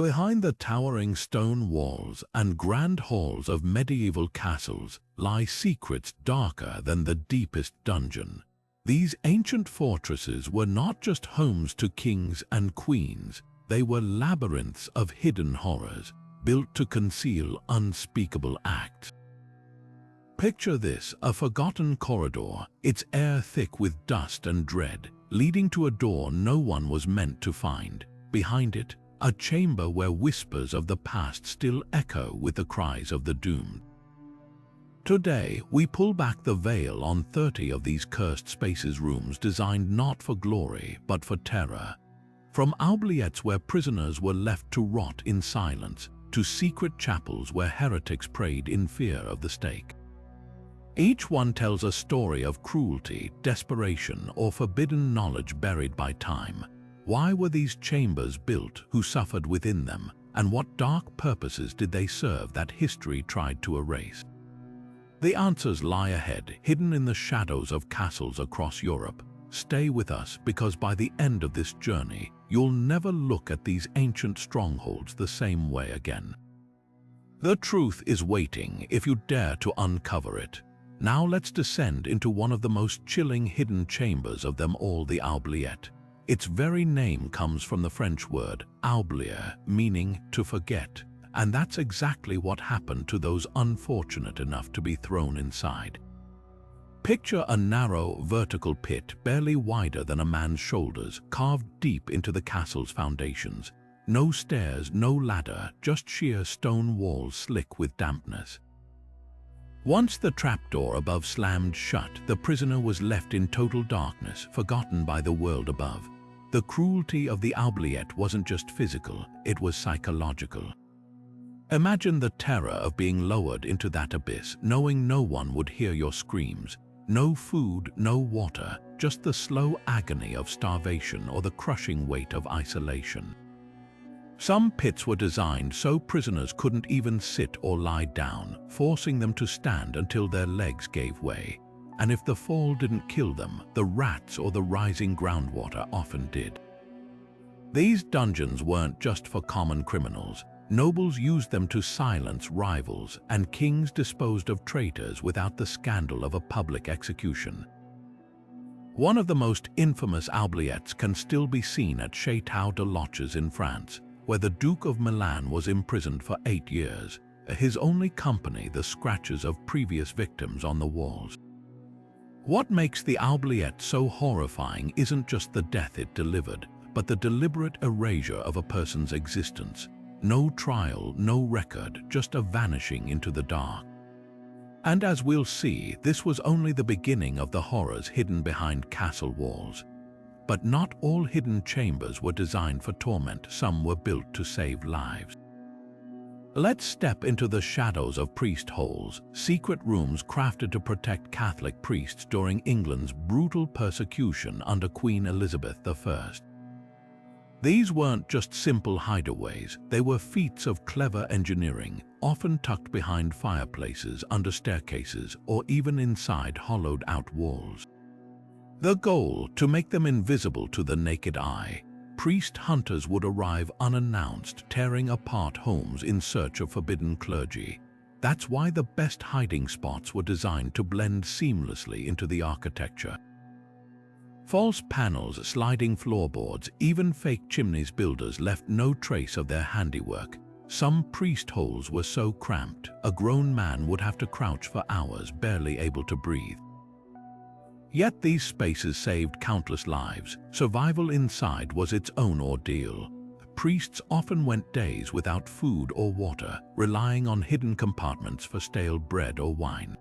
Behind the towering stone walls and grand halls of medieval castles lie secrets darker than the deepest dungeon. These ancient fortresses were not just homes to kings and queens, they were labyrinths of hidden horrors, built to conceal unspeakable acts. Picture this, a forgotten corridor, its air thick with dust and dread, leading to a door no one was meant to find. Behind it, a chamber where whispers of the past still echo with the cries of the doomed. Today, we pull back the veil on 30 of these cursed spaces, rooms designed not for glory but for terror. From oubliettes where prisoners were left to rot in silence, to secret chapels where heretics prayed in fear of the stake. Each one tells a story of cruelty, desperation, or forbidden knowledge buried by time. Why were these chambers built? Who suffered within them? And what dark purposes did they serve that history tried to erase? The answers lie ahead, hidden in the shadows of castles across Europe. Stay with us, because by the end of this journey, you'll never look at these ancient strongholds the same way again. The truth is waiting if you dare to uncover it. Now let's descend into one of the most chilling hidden chambers of them all, the Oubliette. Its very name comes from the French word oublier, meaning to forget, and that's exactly what happened to those unfortunate enough to be thrown inside. Picture a narrow, vertical pit barely wider than a man's shoulders, carved deep into the castle's foundations. No stairs, no ladder, just sheer stone walls slick with dampness. Once the trapdoor above slammed shut, the prisoner was left in total darkness, forgotten by the world above. The cruelty of the Oubliette wasn't just physical, it was psychological. Imagine the terror of being lowered into that abyss, knowing no one would hear your screams. No food, no water, just the slow agony of starvation or the crushing weight of isolation. Some pits were designed so prisoners couldn't even sit or lie down, forcing them to stand until their legs gave way. And if the fall didn't kill them, the rats or the rising groundwater often did. These dungeons weren't just for common criminals. Nobles used them to silence rivals, and kings disposed of traitors without the scandal of a public execution. One of the most infamous oubliettes can still be seen at Château de Loches in France, where the Duke of Milan was imprisoned for 8 years, his only company the scratches of previous victims on the walls. What makes the Oubliette so horrifying isn't just the death it delivered, but the deliberate erasure of a person's existence. No trial, no record, just a vanishing into the dark. And as we'll see, this was only the beginning of the horrors hidden behind castle walls. But not all hidden chambers were designed for torment, some were built to save lives. Let's step into the shadows of priest holes, secret rooms crafted to protect Catholic priests during England's brutal persecution under Queen Elizabeth I. These weren't just simple hideaways, they were feats of clever engineering, often tucked behind fireplaces, under staircases, or even inside hollowed-out walls. The goal, to make them invisible to the naked eye. Priest hunters would arrive unannounced, tearing apart homes in search of forbidden clergy. That's why the best hiding spots were designed to blend seamlessly into the architecture. False panels, sliding floorboards, even fake chimneys, builders left no trace of their handiwork. Some priest holes were so cramped, a grown man would have to crouch for hours, barely able to breathe. Yet these spaces saved countless lives. Survival inside was its own ordeal. Priests often went days without food or water, relying on hidden compartments for stale bread or wine.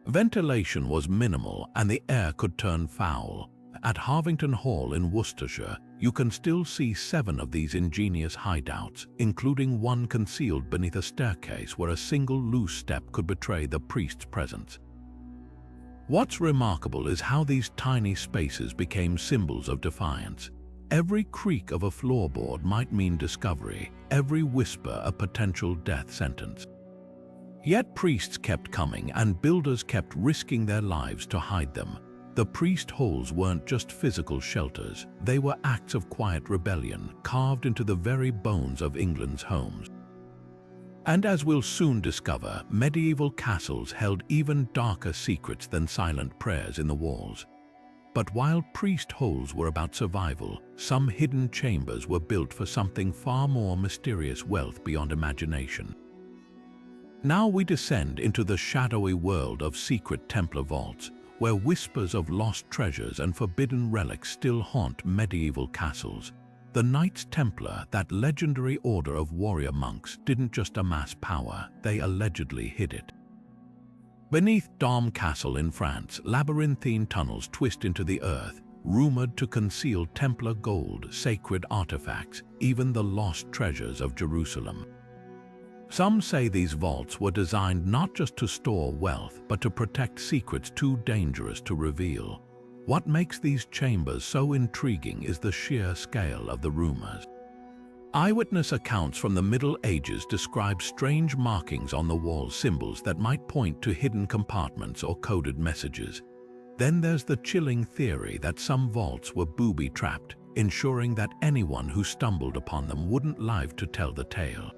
Ventilation was minimal and the air could turn foul. At Harvington Hall in Worcestershire, you can still see 7 of these ingenious hideouts, including one concealed beneath a staircase where a single loose step could betray the priest's presence. What's remarkable is how these tiny spaces became symbols of defiance. Every creak of a floorboard might mean discovery, every whisper a potential death sentence. Yet priests kept coming and builders kept risking their lives to hide them. The priest holes weren't just physical shelters, they were acts of quiet rebellion carved into the very bones of England's homes. And as we'll soon discover, medieval castles held even darker secrets than silent prayers in the walls. But while priest holes were about survival, some hidden chambers were built for something far more mysterious: wealth beyond imagination. Now we descend into the shadowy world of secret Templar Vaults, where whispers of lost treasures and forbidden relics still haunt medieval castles. The Knights Templar, that legendary order of warrior monks, didn't just amass power, they allegedly hid it. Beneath Dôme Castle in France, labyrinthine tunnels twist into the earth, rumored to conceal Templar gold, sacred artifacts, even the lost treasures of Jerusalem. Some say these vaults were designed not just to store wealth, but to protect secrets too dangerous to reveal. What makes these chambers so intriguing is the sheer scale of the rumors. Eyewitness accounts from the Middle Ages describe strange markings on the wall, symbols that might point to hidden compartments or coded messages. Then there's the chilling theory that some vaults were booby-trapped, ensuring that anyone who stumbled upon them wouldn't live to tell the tale.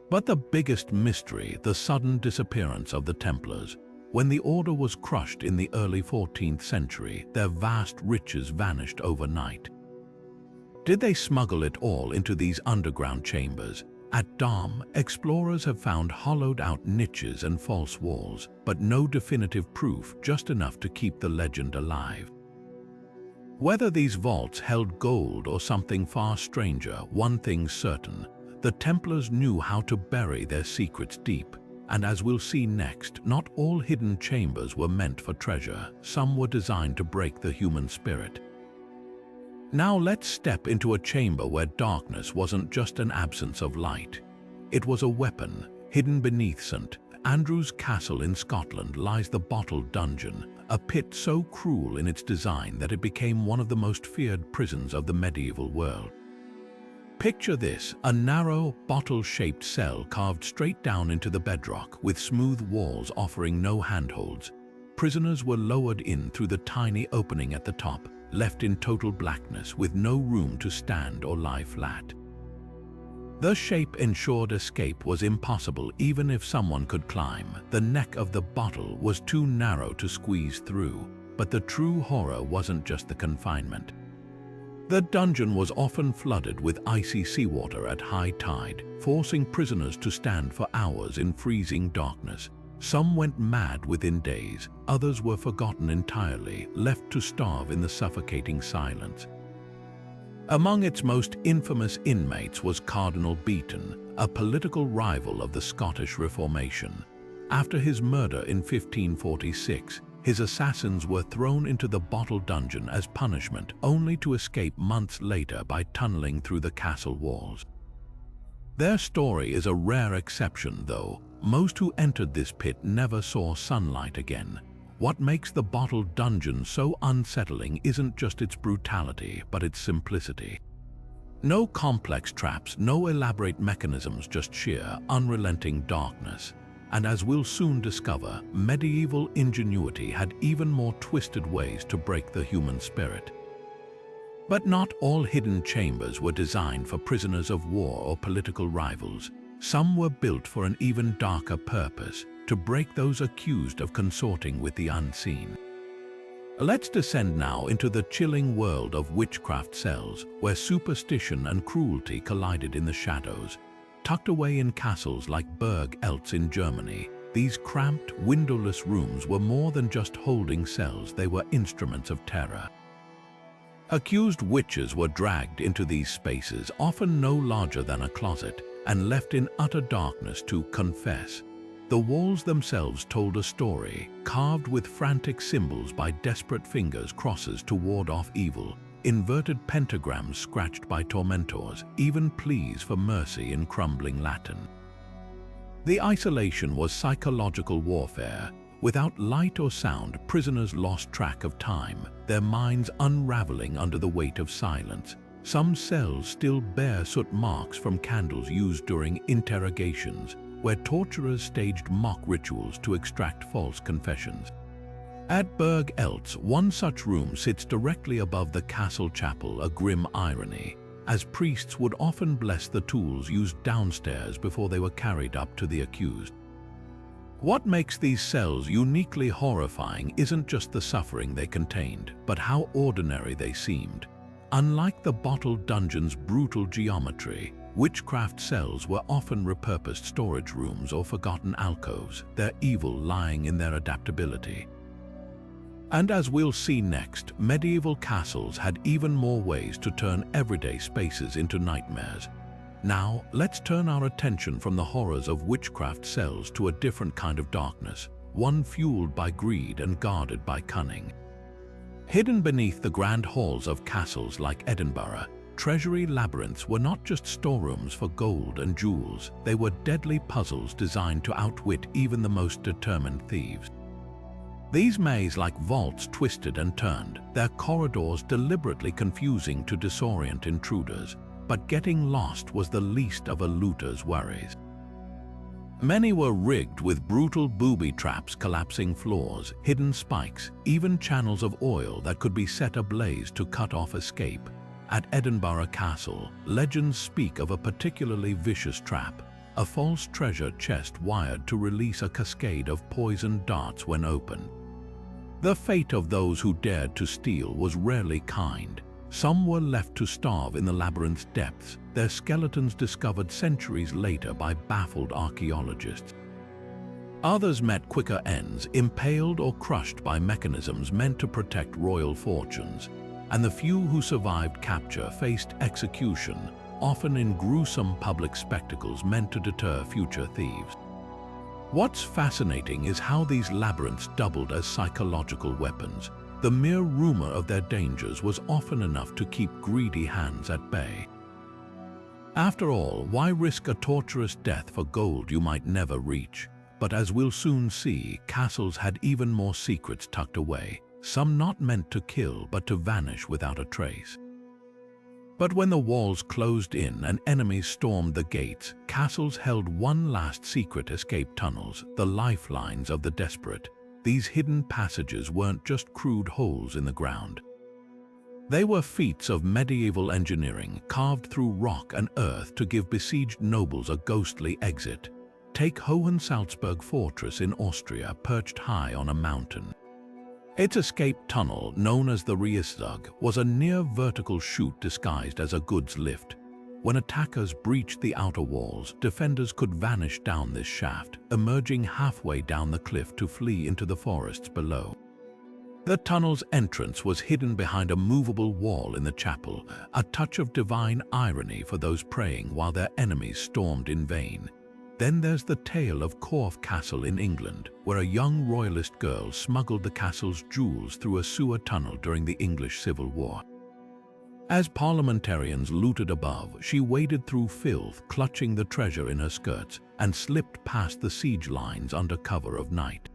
But the biggest mystery, the sudden disappearance of the Templars. When the order was crushed in the early 14th century, their vast riches vanished overnight. Did they smuggle it all into these underground chambers? At Dôme, explorers have found hollowed-out niches and false walls, but no definitive proof, just enough to keep the legend alive. Whether these vaults held gold or something far stranger, one thing's certain: the Templars knew how to bury their secrets deep. And as we'll see next, not all hidden chambers were meant for treasure. Some were designed to break the human spirit. Now let's step into a chamber where darkness wasn't just an absence of light. It was a weapon. Hidden beneath St. Andrew's Castle in Scotland lies the Bottled Dungeon, a pit so cruel in its design that it became one of the most feared prisons of the medieval world. Picture this: a narrow, bottle-shaped cell carved straight down into the bedrock, with smooth walls offering no handholds. Prisoners were lowered in through the tiny opening at the top, left in total blackness with no room to stand or lie flat. The shape ensured escape was impossible even if someone could climb. The neck of the bottle was too narrow to squeeze through. But the true horror wasn't just the confinement. The dungeon was often flooded with icy seawater at high tide, forcing prisoners to stand for hours in freezing darkness. Some went mad within days, others were forgotten entirely, left to starve in the suffocating silence. Among its most infamous inmates was Cardinal Beaton, a political rival of the Scottish Reformation. After his murder in 1546, his assassins were thrown into the Bottled Dungeon as punishment, only to escape months later by tunneling through the castle walls. Their story is a rare exception, though. Most who entered this pit never saw sunlight again. What makes the Bottled Dungeon so unsettling isn't just its brutality, but its simplicity. No complex traps, no elaborate mechanisms, just sheer, unrelenting darkness. And as we'll soon discover, medieval ingenuity had even more twisted ways to break the human spirit. But not all hidden chambers were designed for prisoners of war or political rivals. Some were built for an even darker purpose: to break those accused of consorting with the unseen. Let's descend now into the chilling world of witchcraft cells, where superstition and cruelty collided in the shadows. Tucked away in castles like Burg Eltz in Germany, these cramped, windowless rooms were more than just holding cells, they were instruments of terror. Accused witches were dragged into these spaces, often no larger than a closet, and left in utter darkness to confess. The walls themselves told a story, carved with frantic symbols by desperate fingers, crosses to ward off evil, inverted pentagrams scratched by tormentors, even pleas for mercy in crumbling Latin. The isolation was psychological warfare. Without light or sound, prisoners lost track of time, their minds unraveling under the weight of silence. Some cells still bear soot marks from candles used during interrogations, where torturers staged mock rituals to extract false confessions. At Berg Eltz, one such room sits directly above the castle chapel, a grim irony, as priests would often bless the tools used downstairs before they were carried up to the accused. What makes these cells uniquely horrifying isn't just the suffering they contained, but how ordinary they seemed. Unlike the bottled dungeon's brutal geometry, witchcraft cells were often repurposed storage rooms or forgotten alcoves, their evil lying in their adaptability. And as we'll see next, medieval castles had even more ways to turn everyday spaces into nightmares. Now, let's turn our attention from the horrors of witchcraft cells to a different kind of darkness, one fueled by greed and guarded by cunning. Hidden beneath the grand halls of castles like Edinburgh, Treasury Labyrinths were not just storerooms for gold and jewels, they were deadly puzzles designed to outwit even the most determined thieves. These maze-like vaults twisted and turned, their corridors deliberately confusing to disorient intruders, but getting lost was the least of a looter's worries. Many were rigged with brutal booby traps, collapsing floors, hidden spikes, even channels of oil that could be set ablaze to cut off escape. At Edinburgh Castle, legends speak of a particularly vicious trap, a false treasure chest wired to release a cascade of poisoned darts when opened. The fate of those who dared to steal was rarely kind. Some were left to starve in the labyrinth's depths, their skeletons discovered centuries later by baffled archaeologists. Others met quicker ends, impaled or crushed by mechanisms meant to protect royal fortunes, and the few who survived capture faced execution, often in gruesome public spectacles meant to deter future thieves. What's fascinating is how these labyrinths doubled as psychological weapons. The mere rumor of their dangers was often enough to keep greedy hands at bay. After all, why risk a torturous death for gold you might never reach? But as we'll soon see, castles had even more secrets tucked away, some not meant to kill but to vanish without a trace. But when the walls closed in and enemies stormed the gates, castles held one last secret: escape tunnels, the lifelines of the desperate. These hidden passages weren't just crude holes in the ground. They were feats of medieval engineering, carved through rock and earth to give besieged nobles a ghostly exit. Take Hohensalzburg Fortress in Austria, perched high on a mountain. Its escape tunnel, known as the Reiszug, was a near-vertical chute disguised as a goods lift. When attackers breached the outer walls, defenders could vanish down this shaft, emerging halfway down the cliff to flee into the forests below. The tunnel's entrance was hidden behind a movable wall in the chapel, a touch of divine irony for those praying while their enemies stormed in vain. Then there's the tale of Corfe Castle in England, where a young royalist girl smuggled the castle's jewels through a sewer tunnel during the English Civil War. As parliamentarians looted above, she waded through filth, clutching the treasure in her skirts, and slipped past the siege lines under cover of night.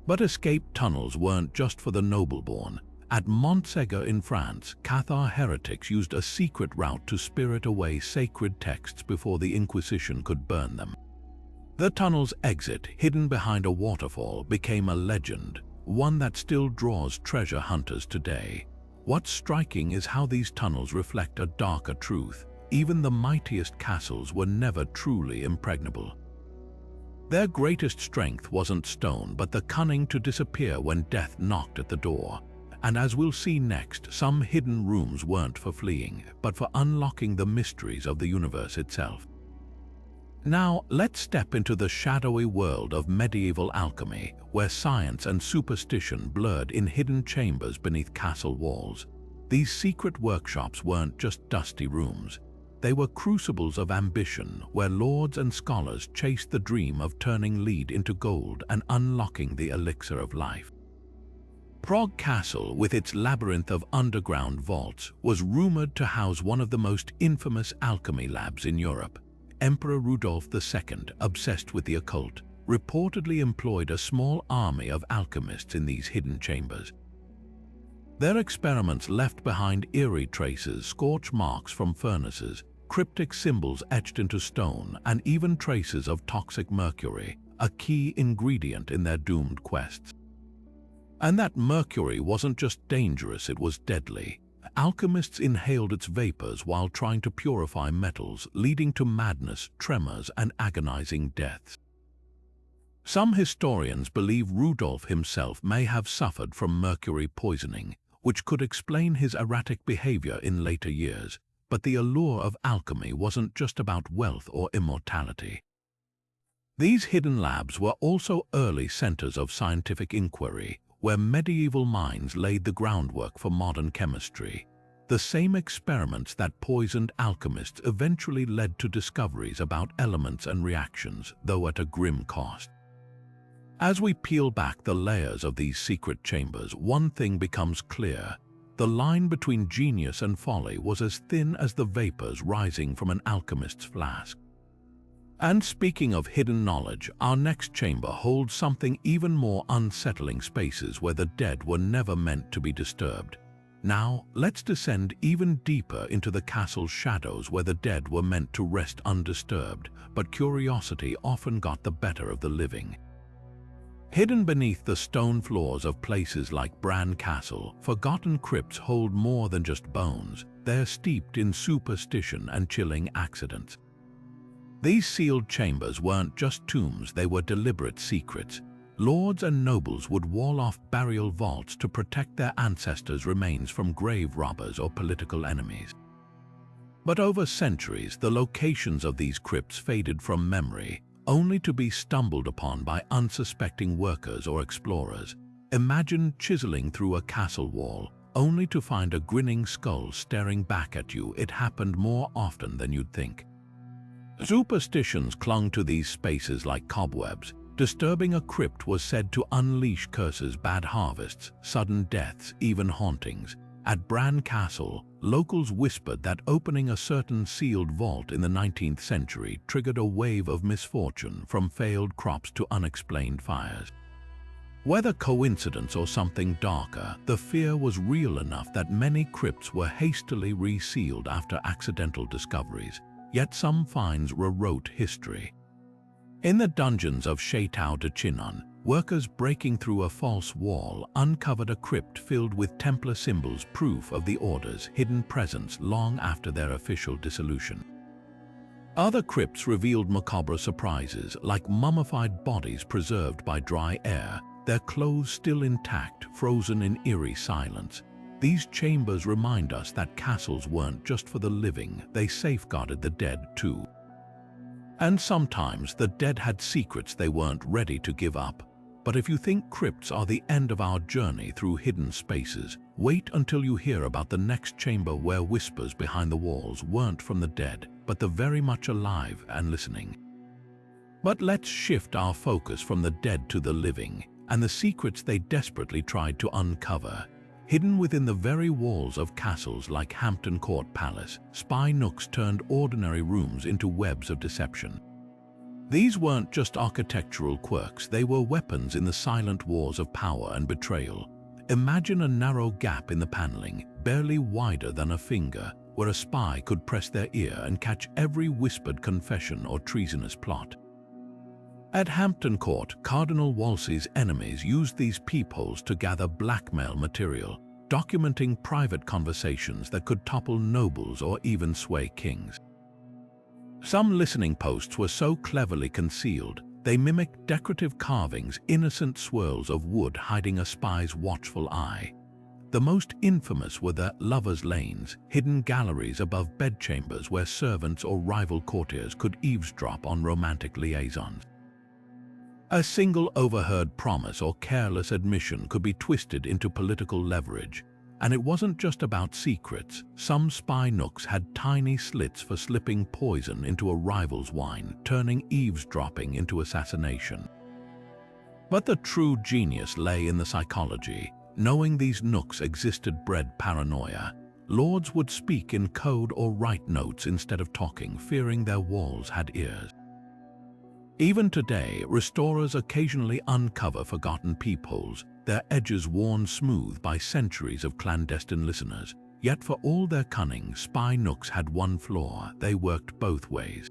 But escape tunnels weren't just for the noble-born. At Montségur in France, Cathar heretics used a secret route to spirit away sacred texts before the Inquisition could burn them. The tunnel's exit, hidden behind a waterfall, became a legend, one that still draws treasure hunters today. What's striking is how these tunnels reflect a darker truth. Even the mightiest castles were never truly impregnable. Their greatest strength wasn't stone, but the cunning to disappear when death knocked at the door. And as we'll see next, some hidden rooms weren't for fleeing, but for unlocking the mysteries of the universe itself. Now, let's step into the shadowy world of medieval alchemy, where science and superstition blurred in hidden chambers beneath castle walls. These secret workshops weren't just dusty rooms. They were crucibles of ambition, where lords and scholars chased the dream of turning lead into gold and unlocking the elixir of life. Prague Castle, with its labyrinth of underground vaults, was rumored to house one of the most infamous alchemy labs in Europe. Emperor Rudolf II, obsessed with the occult, reportedly employed a small army of alchemists in these hidden chambers. Their experiments left behind eerie traces, scorch marks from furnaces, cryptic symbols etched into stone, and even traces of toxic mercury, a key ingredient in their doomed quests. And that mercury wasn't just dangerous, it was deadly. Alchemists inhaled its vapors while trying to purify metals, leading to madness, tremors, and agonizing deaths. Some historians believe Rudolf himself may have suffered from mercury poisoning, which could explain his erratic behavior in later years. But the allure of alchemy wasn't just about wealth or immortality. These hidden labs were also early centers of scientific inquiry, where medieval minds laid the groundwork for modern chemistry. The same experiments that poisoned alchemists eventually led to discoveries about elements and reactions, though at a grim cost. As we peel back the layers of these secret chambers, one thing becomes clear. The line between genius and folly was as thin as the vapors rising from an alchemist's flask. And speaking of hidden knowledge, our next chamber holds something even more unsettling: spaces where the dead were never meant to be disturbed. Now, let's descend even deeper into the castle's shadows, where the dead were meant to rest undisturbed, but curiosity often got the better of the living. Hidden beneath the stone floors of places like Bran Castle, forgotten crypts hold more than just bones. They're steeped in superstition and chilling accidents. These sealed chambers weren't just tombs, they were deliberate secrets. Lords and nobles would wall off burial vaults to protect their ancestors' remains from grave robbers or political enemies. But over centuries, the locations of these crypts faded from memory, only to be stumbled upon by unsuspecting workers or explorers. Imagine chiseling through a castle wall, only to find a grinning skull staring back at you. It happened more often than you'd think. Superstitions clung to these spaces like cobwebs. Disturbing a crypt was said to unleash curses, bad harvests, sudden deaths, even hauntings. At Bran Castle, locals whispered that opening a certain sealed vault in the 19th century triggered a wave of misfortune, from failed crops to unexplained fires. Whether coincidence or something darker, the fear was real enough that many crypts were hastily resealed after accidental discoveries. Yet some finds rewrote history. In the dungeons of Chateau de Chinon, workers breaking through a false wall uncovered a crypt filled with Templar symbols, proof of the Order's hidden presence long after their official dissolution. Other crypts revealed macabre surprises, like mummified bodies preserved by dry air, their clothes still intact, frozen in eerie silence. These chambers remind us that castles weren't just for the living, they safeguarded the dead too. And sometimes the dead had secrets they weren't ready to give up. But if you think crypts are the end of our journey through hidden spaces, wait until you hear about the next chamber, where whispers behind the walls weren't from the dead, but the very much alive and listening. But let's shift our focus from the dead to the living, and the secrets they desperately tried to uncover. Hidden within the very walls of castles like Hampton Court Palace, spy nooks turned ordinary rooms into webs of deception. These weren't just architectural quirks, they were weapons in the silent wars of power and betrayal. Imagine a narrow gap in the paneling, barely wider than a finger, where a spy could press their ear and catch every whispered confession or treasonous plot. At Hampton Court, Cardinal Wolsey's enemies used these peepholes to gather blackmail material, documenting private conversations that could topple nobles or even sway kings. Some listening posts were so cleverly concealed, they mimicked decorative carvings, innocent swirls of wood hiding a spy's watchful eye. The most infamous were the lovers' lanes, hidden galleries above bedchambers where servants or rival courtiers could eavesdrop on romantic liaisons. A single overheard promise or careless admission could be twisted into political leverage. And it wasn't just about secrets. Some spy nooks had tiny slits for slipping poison into a rival's wine, turning eavesdropping into assassination. But the true genius lay in the psychology. Knowing these nooks existed bred paranoia. Lords would speak in code or write notes instead of talking, fearing their walls had ears. Even today, restorers occasionally uncover forgotten peepholes, their edges worn smooth by centuries of clandestine listeners. Yet for all their cunning, spy nooks had one flaw: they worked both ways.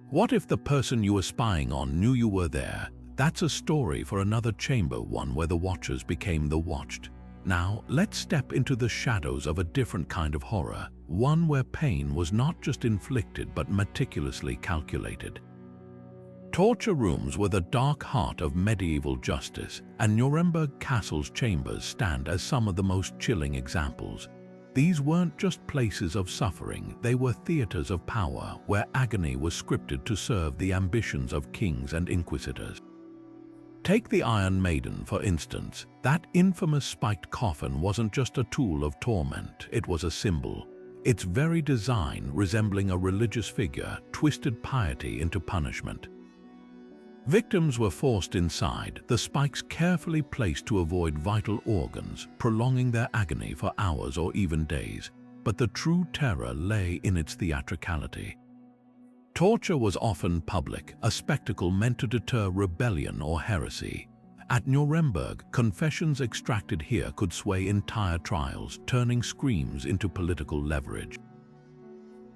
What if the person you were spying on knew you were there? That's a story for another chamber, one where the watchers became the watched. Now, let's step into the shadows of a different kind of horror, one where pain was not just inflicted but meticulously calculated. Torture rooms were the dark heart of medieval justice, and Nuremberg Castle's chambers stand as some of the most chilling examples. These weren't just places of suffering, they were theaters of power where agony was scripted to serve the ambitions of kings and inquisitors. Take the Iron Maiden, for instance. That infamous spiked coffin wasn't just a tool of torment, it was a symbol. Its very design resembling a religious figure twisted piety into punishment. Victims were forced inside, the spikes carefully placed to avoid vital organs, prolonging their agony for hours or even days. But the true terror lay in its theatricality. Torture was often public, a spectacle meant to deter rebellion or heresy. At Nuremberg, confessions extracted here could sway entire trials, turning screams into political leverage.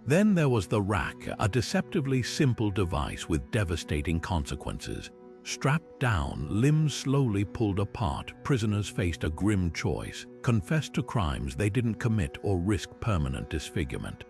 Then there was the rack, a deceptively simple device with devastating consequences. Strapped down, limbs slowly pulled apart, prisoners faced a grim choice: confess to crimes they didn't commit or risk permanent disfigurement.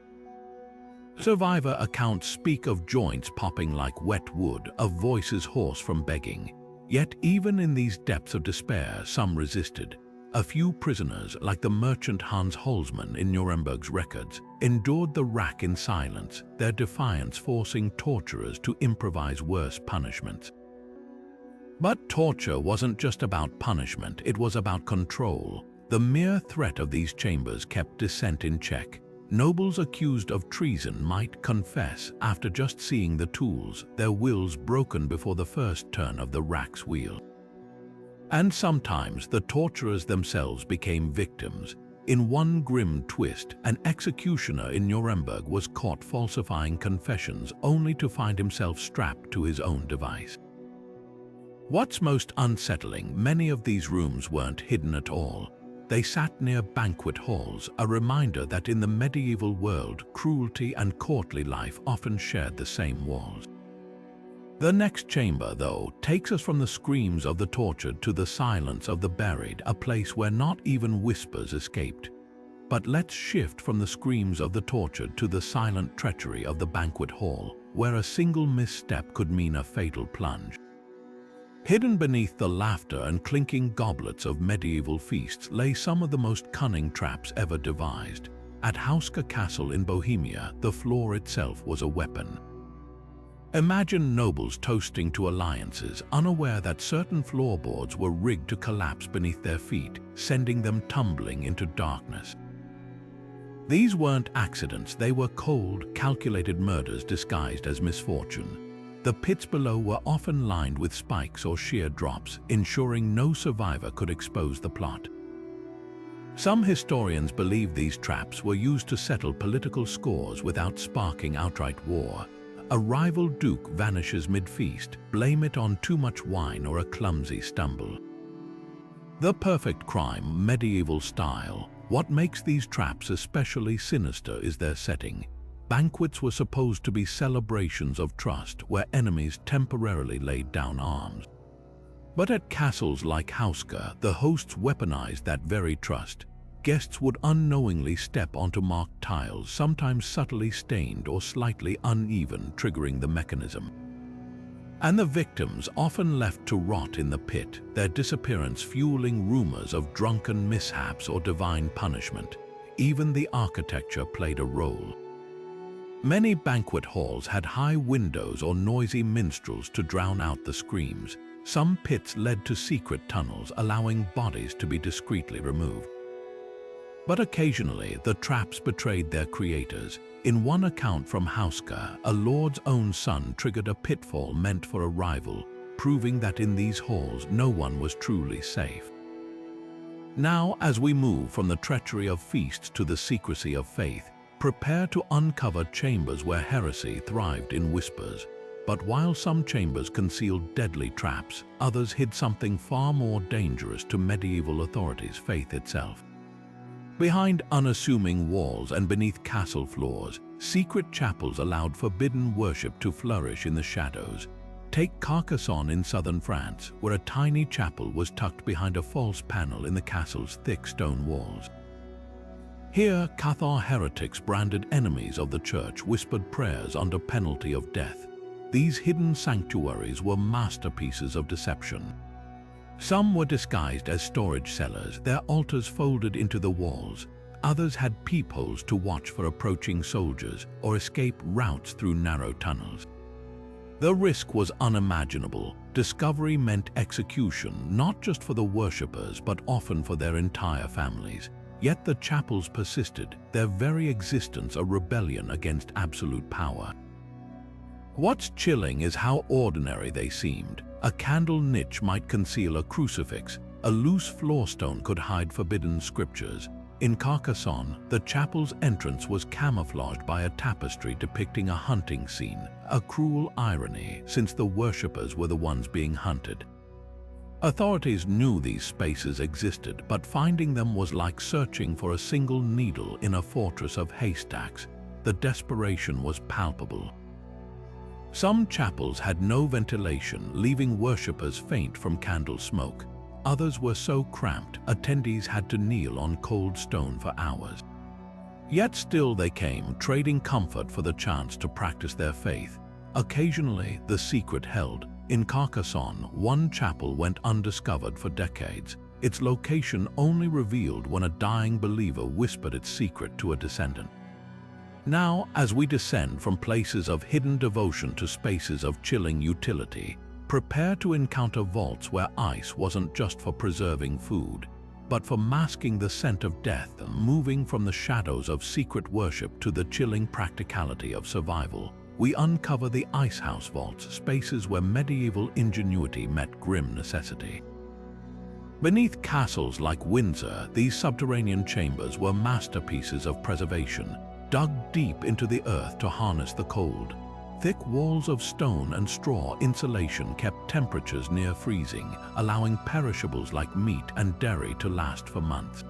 Survivor accounts speak of joints popping like wet wood, of voices hoarse from begging. Yet even in these depths of despair, some resisted. A few prisoners, like the merchant Hans Holzmann in Nuremberg's records, endured the rack in silence, their defiance forcing torturers to improvise worse punishments. But torture wasn't just about punishment, it was about control. The mere threat of these chambers kept dissent in check. Nobles accused of treason might confess after just seeing the tools, their wills broken before the first turn of the rack's wheel. And sometimes the torturers themselves became victims. In one grim twist, an executioner in Nuremberg was caught falsifying confessions only to find himself strapped to his own device. What's most unsettling, many of these rooms weren't hidden at all. They sat near banquet halls, a reminder that in the medieval world, cruelty and courtly life often shared the same walls. The next chamber, though, takes us from the screams of the tortured to the silence of the buried, a place where not even whispers escaped. But let's shift from the screams of the tortured to the silent treachery of the banquet hall, where a single misstep could mean a fatal plunge. Hidden beneath the laughter and clinking goblets of medieval feasts lay some of the most cunning traps ever devised. At Hauska Castle in Bohemia, the floor itself was a weapon. Imagine nobles toasting to alliances, unaware that certain floorboards were rigged to collapse beneath their feet, sending them tumbling into darkness. These weren't accidents, they were cold, calculated murders disguised as misfortune. The pits below were often lined with spikes or sheer drops, ensuring no survivor could expose the plot. Some historians believe these traps were used to settle political scores without sparking outright war. A rival duke vanishes mid-feast, blame it on too much wine or a clumsy stumble. The perfect crime, medieval style. What makes these traps especially sinister is their setting. Banquets were supposed to be celebrations of trust where enemies temporarily laid down arms. But at castles like Hauska, the hosts weaponized that very trust. Guests would unknowingly step onto marked tiles, sometimes subtly stained or slightly uneven, triggering the mechanism. And the victims often left to rot in the pit, their disappearance fueling rumors of drunken mishaps or divine punishment. Even the architecture played a role. Many banquet halls had high windows or noisy minstrels to drown out the screams. Some pits led to secret tunnels, allowing bodies to be discreetly removed. But occasionally, the traps betrayed their creators. In one account from Hauska, a lord's own son triggered a pitfall meant for a rival, proving that in these halls no one was truly safe. Now, as we move from the treachery of feasts to the secrecy of faith, prepare to uncover chambers where heresy thrived in whispers. But while some chambers concealed deadly traps, others hid something far more dangerous to medieval authorities: faith itself. Behind unassuming walls and beneath castle floors, secret chapels allowed forbidden worship to flourish in the shadows. Take Carcassonne in southern France, where a tiny chapel was tucked behind a false panel in the castle's thick stone walls. Here, Cathar heretics, branded enemies of the church, whispered prayers under penalty of death. These hidden sanctuaries were masterpieces of deception. Some were disguised as storage cellars, their altars folded into the walls. Others had peepholes to watch for approaching soldiers or escape routes through narrow tunnels. The risk was unimaginable. Discovery meant execution, not just for the worshippers, but often for their entire families. Yet the chapels persisted, their very existence a rebellion against absolute power. What's chilling is how ordinary they seemed. A candle niche might conceal a crucifix, a loose floorstone could hide forbidden scriptures. In Carcassonne, the chapel's entrance was camouflaged by a tapestry depicting a hunting scene, a cruel irony since the worshippers were the ones being hunted. Authorities knew these spaces existed, but finding them was like searching for a single needle in a fortress of haystacks. The desperation was palpable. Some chapels had no ventilation, leaving worshippers faint from candle smoke. Others were so cramped, attendees had to kneel on cold stone for hours. Yet still they came, trading comfort for the chance to practice their faith. Occasionally, the secret held. In Carcassonne, one chapel went undiscovered for decades, its location only revealed when a dying believer whispered its secret to a descendant. Now, as we descend from places of hidden devotion to spaces of chilling utility, prepare to encounter vaults where ice wasn't just for preserving food, but for masking the scent of death, moving from the shadows of secret worship to the chilling practicality of survival. We uncover the Icehouse Vaults, spaces where medieval ingenuity met grim necessity. Beneath castles like Windsor, these subterranean chambers were masterpieces of preservation, dug deep into the earth to harness the cold. Thick walls of stone and straw insulation kept temperatures near freezing, allowing perishables like meat and dairy to last for months.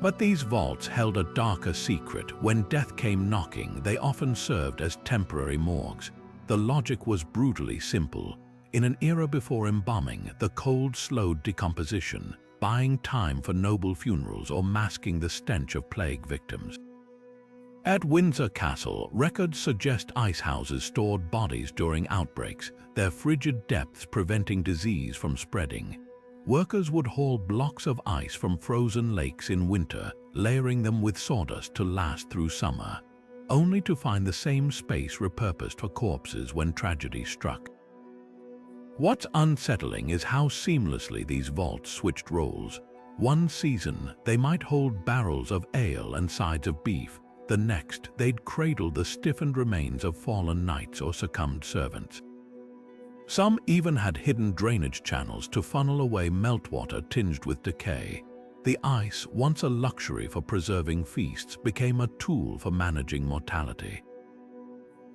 But these vaults held a darker secret. When death came knocking, they often served as temporary morgues. The logic was brutally simple. In an era before embalming, the cold slowed decomposition, buying time for noble funerals or masking the stench of plague victims. At Windsor Castle, records suggest icehouses stored bodies during outbreaks, their frigid depths preventing disease from spreading. Workers would haul blocks of ice from frozen lakes in winter, layering them with sawdust to last through summer, only to find the same space repurposed for corpses when tragedy struck. What's unsettling is how seamlessly these vaults switched roles. One season, they might hold barrels of ale and sides of beef. The next, they'd cradle the stiffened remains of fallen knights or succumbed servants. Some even had hidden drainage channels to funnel away meltwater tinged with decay. The ice, once a luxury for preserving feasts, became a tool for managing mortality.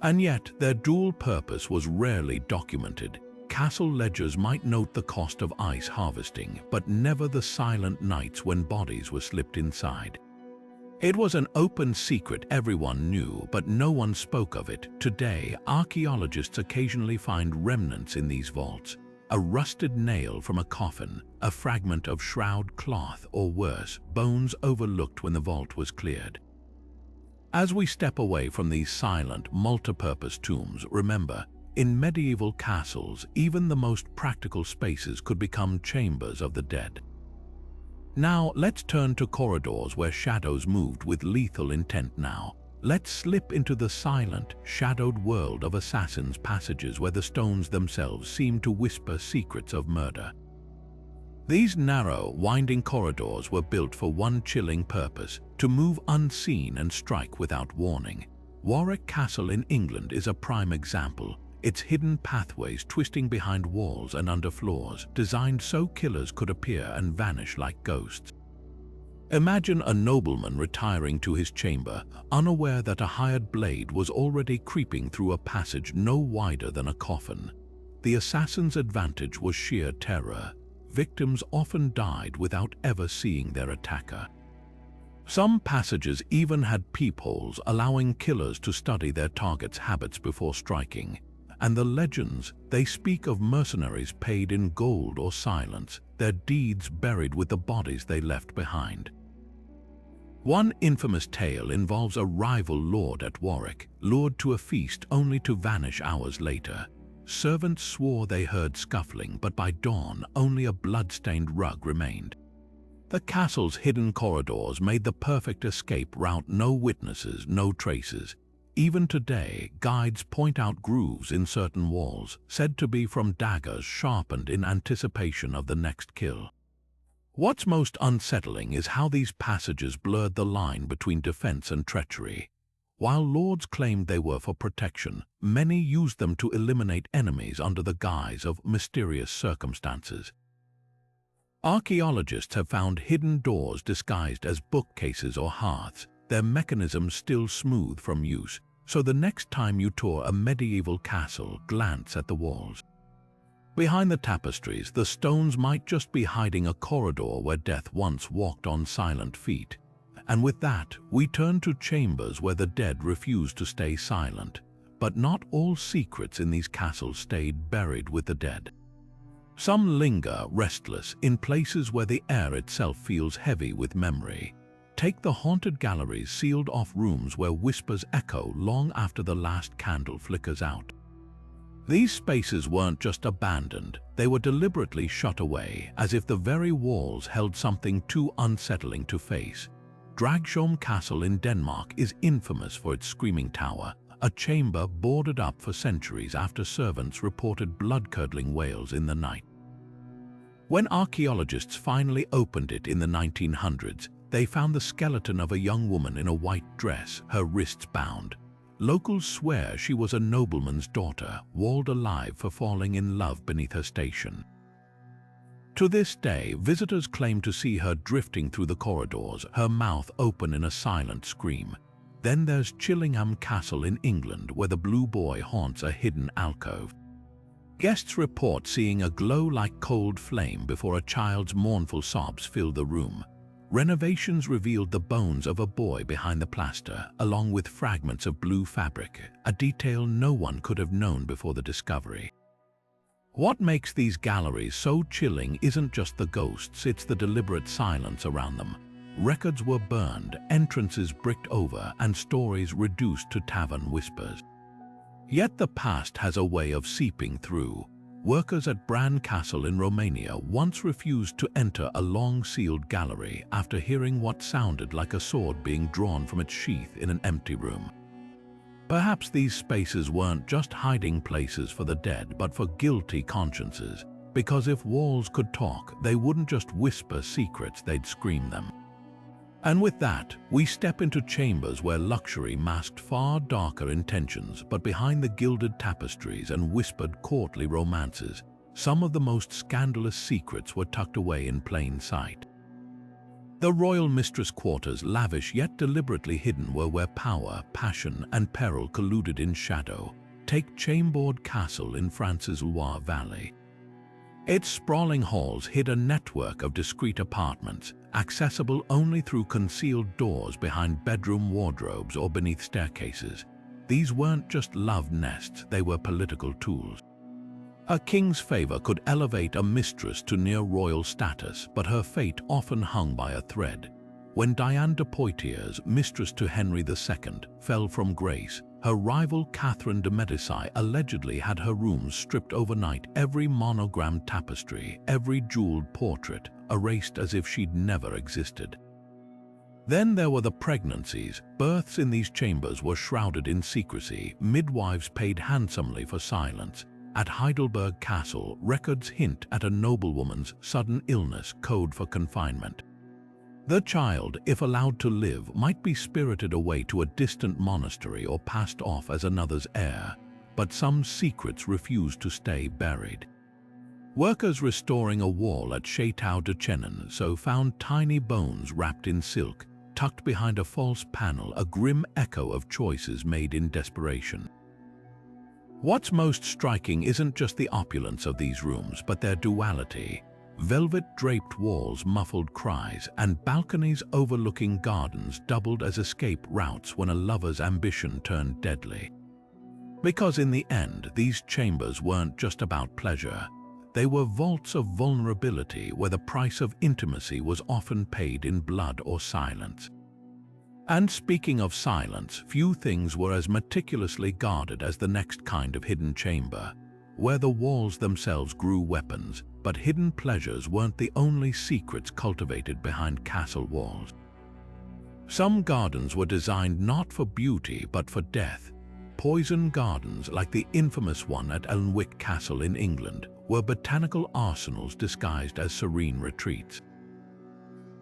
And yet, their dual purpose was rarely documented. Castle ledgers might note the cost of ice harvesting, but never the silent nights when bodies were slipped inside. It was an open secret everyone knew, but no one spoke of it. Today, archaeologists occasionally find remnants in these vaults. A rusted nail from a coffin, a fragment of shroud cloth, or worse, bones overlooked when the vault was cleared. As we step away from these silent, multi-purpose tombs, remember, in medieval castles, even the most practical spaces could become chambers of the dead. Now, let's turn to corridors where shadows moved with lethal intent now. Let's slip into the silent, shadowed world of assassins' passages where the stones themselves seem to whisper secrets of murder. These narrow, winding corridors were built for one chilling purpose: to move unseen and strike without warning. Warwick Castle in England is a prime example. Its hidden pathways twisting behind walls and under floors, designed so killers could appear and vanish like ghosts. Imagine a nobleman retiring to his chamber, unaware that a hired blade was already creeping through a passage no wider than a coffin. The assassin's advantage was sheer terror. Victims often died without ever seeing their attacker. Some passages even had peepholes, allowing killers to study their target's habits before striking. and the legends, they speak of mercenaries paid in gold or silence, their deeds buried with the bodies they left behind. One infamous tale involves a rival lord at Warwick, lured to a feast only to vanish hours later. Servants swore they heard scuffling, but by dawn only a blood-stained rug remained. The castle's hidden corridors made the perfect escape route, no witnesses, no traces. Even today, guides point out grooves in certain walls, said to be from daggers sharpened in anticipation of the next kill. What's most unsettling is how these passages blurred the line between defense and treachery. While lords claimed they were for protection, many used them to eliminate enemies under the guise of mysterious circumstances. Archaeologists have found hidden doors disguised as bookcases or hearths, their mechanisms still smooth from use, so the next time you tour a medieval castle, glance at the walls. Behind the tapestries, the stones might just be hiding a corridor where death once walked on silent feet. And with that, we turn to chambers where the dead refuse to stay silent. But not all secrets in these castles stayed buried with the dead. Some linger restless in places where the air itself feels heavy with memory. Take the haunted galleries, sealed-off rooms where whispers echo long after the last candle flickers out. These spaces weren't just abandoned, they were deliberately shut away, as if the very walls held something too unsettling to face. Dragsholm Castle in Denmark is infamous for its screaming tower, a chamber boarded up for centuries after servants reported blood-curdling wails in the night. When archaeologists finally opened it in the 1900s, they found the skeleton of a young woman in a white dress, her wrists bound. Locals swear she was a nobleman's daughter, walled alive for falling in love beneath her station. To this day, visitors claim to see her drifting through the corridors, her mouth open in a silent scream. Then there's Chillingham Castle in England, where the blue boy haunts a hidden alcove. Guests report seeing a glow like cold flame before a child's mournful sobs filled the room. Renovations revealed the bones of a boy behind the plaster, along with fragments of blue fabric, a detail no one could have known before the discovery. What makes these galleries so chilling isn't just the ghosts, it's the deliberate silence around them. Records were burned, entrances bricked over, and stories reduced to tavern whispers. Yet the past has a way of seeping through. Workers at Bran Castle in Romania once refused to enter a long-sealed gallery after hearing what sounded like a sword being drawn from its sheath in an empty room. Perhaps these spaces weren't just hiding places for the dead, but for guilty consciences, because if walls could talk, they wouldn't just whisper secrets, they'd scream them. And with that, we step into chambers where luxury masked far darker intentions, but behind the gilded tapestries and whispered courtly romances, some of the most scandalous secrets were tucked away in plain sight. The royal mistress quarters, lavish yet deliberately hidden, were where power, passion, and peril colluded in shadow. Take Chambord Castle in France's Loire Valley. Its sprawling halls hid a network of discreet apartments, accessible only through concealed doors behind bedroom wardrobes or beneath staircases. These weren't just love nests, they were political tools. A king's favor could elevate a mistress to near royal status, but her fate often hung by a thread. When Diane de Poitiers, mistress to Henry II, fell from grace, her rival Catherine de Medici allegedly had her rooms stripped overnight, every monogrammed tapestry, every jeweled portrait, erased as if she'd never existed. Then there were the pregnancies. Births in these chambers were shrouded in secrecy, midwives paid handsomely for silence. At Heidelberg Castle, records hint at a noblewoman's sudden illness, code for confinement. The child, if allowed to live, might be spirited away to a distant monastery or passed off as another's heir, but some secrets refused to stay buried. Workers restoring a wall at Château de Chenin found tiny bones wrapped in silk, tucked behind a false panel, a grim echo of choices made in desperation. What's most striking isn't just the opulence of these rooms, but their duality. Velvet-draped walls muffled cries, and balconies overlooking gardens doubled as escape routes when a lover's ambition turned deadly. Because in the end, these chambers weren't just about pleasure. They were vaults of vulnerability where the price of intimacy was often paid in blood or silence. And speaking of silence, few things were as meticulously guarded as the next kind of hidden chamber, where the walls themselves grew weapons, but hidden pleasures weren't the only secrets cultivated behind castle walls. Some gardens were designed not for beauty but for death. Poison gardens, like the infamous one at Oubliette Castle in England, were botanical arsenals disguised as serene retreats.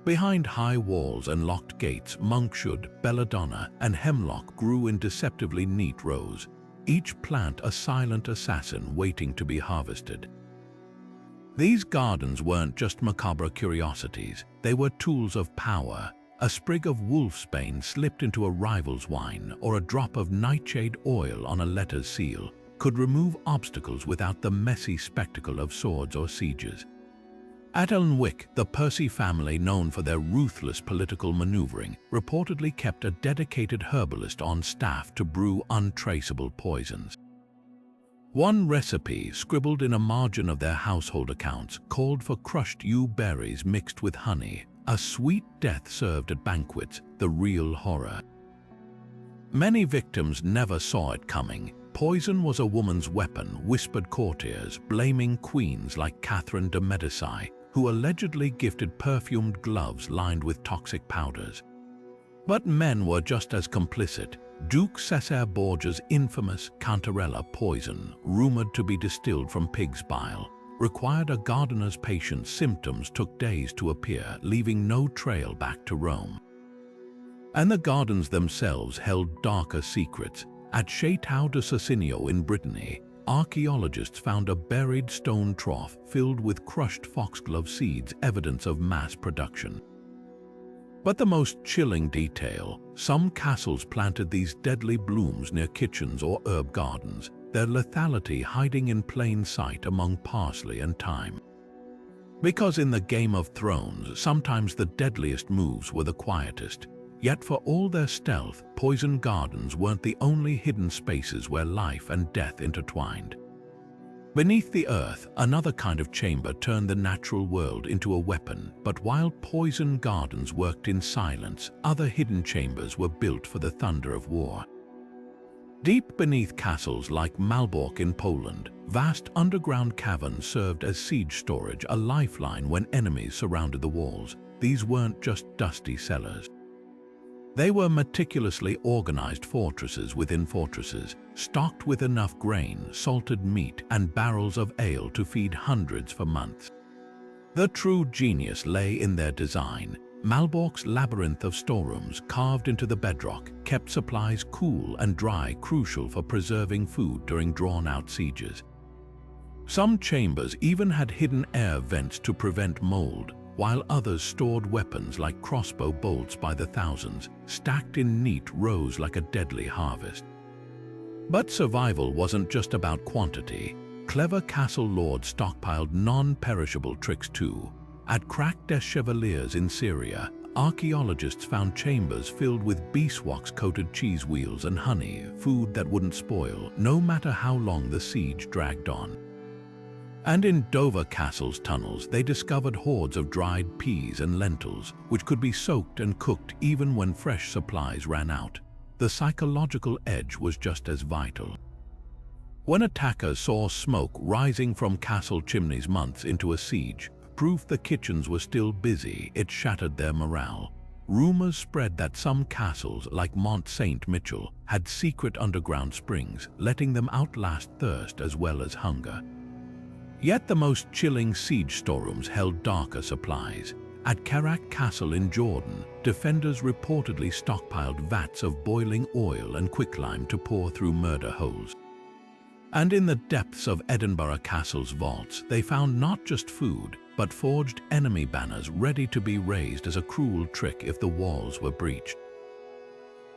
Behind high walls and locked gates, monkshood, belladonna, and hemlock grew in deceptively neat rows, each plant a silent assassin waiting to be harvested. These gardens weren't just macabre curiosities, they were tools of power. A sprig of wolfsbane slipped into a rival's wine, or a drop of nightshade oil on a letter's seal, could remove obstacles without the messy spectacle of swords or sieges. At Oubliette, the Percy family, known for their ruthless political maneuvering, reportedly kept a dedicated herbalist on staff to brew untraceable poisons. One recipe, scribbled in a margin of their household accounts, called for crushed yew berries mixed with honey, a sweet death served at banquets, the real horror. Many victims never saw it coming. Poison was a woman's weapon, whispered courtiers, blaming queens like Catherine de' Medici, who allegedly gifted perfumed gloves lined with toxic powders. But men were just as complicit. Duke Cesare Borgia's infamous Cantarella poison, rumored to be distilled from pig's bile, required a gardener's patience. Symptoms took days to appear, leaving no trail back to Rome. And the gardens themselves held darker secrets. At Château de Cecchino in Brittany, archaeologists found a buried stone trough filled with crushed foxglove seeds, evidence of mass production. But the most chilling detail, some castles planted these deadly blooms near kitchens or herb gardens, their lethality hiding in plain sight among parsley and thyme. Because in the Game of Thrones, sometimes the deadliest moves were the quietest. Yet for all their stealth, poison gardens weren't the only hidden spaces where life and death intertwined. Beneath the earth, another kind of chamber turned the natural world into a weapon, but while poison gardens worked in silence, other hidden chambers were built for the thunder of war. Deep beneath castles like Malbork in Poland, vast underground caverns served as siege storage, a lifeline when enemies surrounded the walls. These weren't just dusty cellars. They were meticulously organized fortresses within fortresses, stocked with enough grain, salted meat, and barrels of ale to feed hundreds for months. The true genius lay in their design. Malbork's labyrinth of storerooms carved into the bedrock kept supplies cool and dry, crucial for preserving food during drawn-out sieges. Some chambers even had hidden air vents to prevent mold, while others stored weapons like crossbow bolts by the thousands, stacked in neat rows like a deadly harvest. But survival wasn't just about quantity. Clever castle lords stockpiled non-perishable tricks too. At Crac des Chevaliers in Syria, archaeologists found chambers filled with beeswax-coated cheese wheels and honey, food that wouldn't spoil, no matter how long the siege dragged on. And in Dover Castle's tunnels, they discovered hoards of dried peas and lentils, which could be soaked and cooked even when fresh supplies ran out. The psychological edge was just as vital. When attackers saw smoke rising from castle chimneys months into a siege, proof the kitchens were still busy, it shattered their morale. Rumors spread that some castles, like Mont Saint-Michel, had secret underground springs, letting them outlast thirst as well as hunger. Yet the most chilling siege storerooms held darker supplies. At Kerak Castle in Jordan, defenders reportedly stockpiled vats of boiling oil and quicklime to pour through murder holes. And in the depths of Edinburgh Castle's vaults, they found not just food, but forged enemy banners ready to be raised as a cruel trick if the walls were breached.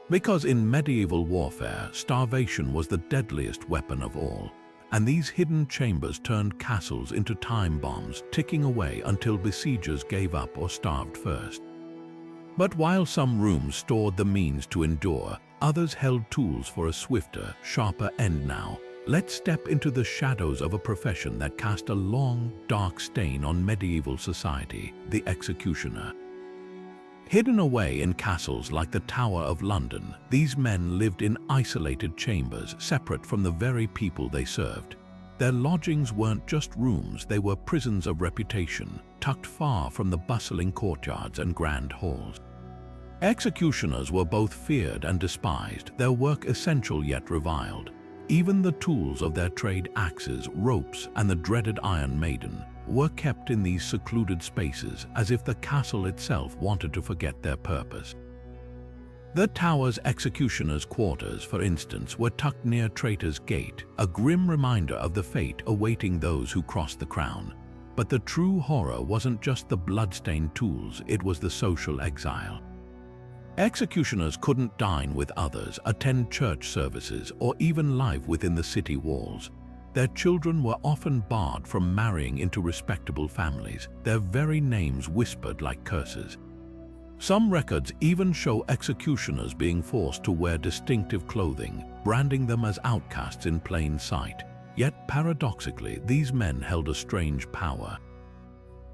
Because in medieval warfare, starvation was the deadliest weapon of all. And these hidden chambers turned castles into time bombs, ticking away until besiegers gave up or starved first. But while some rooms stored the means to endure, others held tools for a swifter, sharper end now. Let's step into the shadows of a profession that cast a long, dark stain on medieval society, the executioner. Hidden away in castles like the Tower of London, these men lived in isolated chambers, separate from the very people they served. Their lodgings weren't just rooms, they were prisons of reputation, tucked far from the bustling courtyards and grand halls. Executioners were both feared and despised, their work essential yet reviled. Even the tools of their trade, axes, ropes, and the dreaded Iron Maiden, were kept in these secluded spaces as if the castle itself wanted to forget their purpose. The tower's executioners' quarters, for instance, were tucked near Traitor's Gate, a grim reminder of the fate awaiting those who crossed the crown. But the true horror wasn't just the blood-stained tools, it was the social exile. Executioners couldn't dine with others, attend church services, or even live within the city walls. Their children were often barred from marrying into respectable families, their very names whispered like curses. Some records even show executioners being forced to wear distinctive clothing, branding them as outcasts in plain sight. Yet paradoxically, these men held a strange power.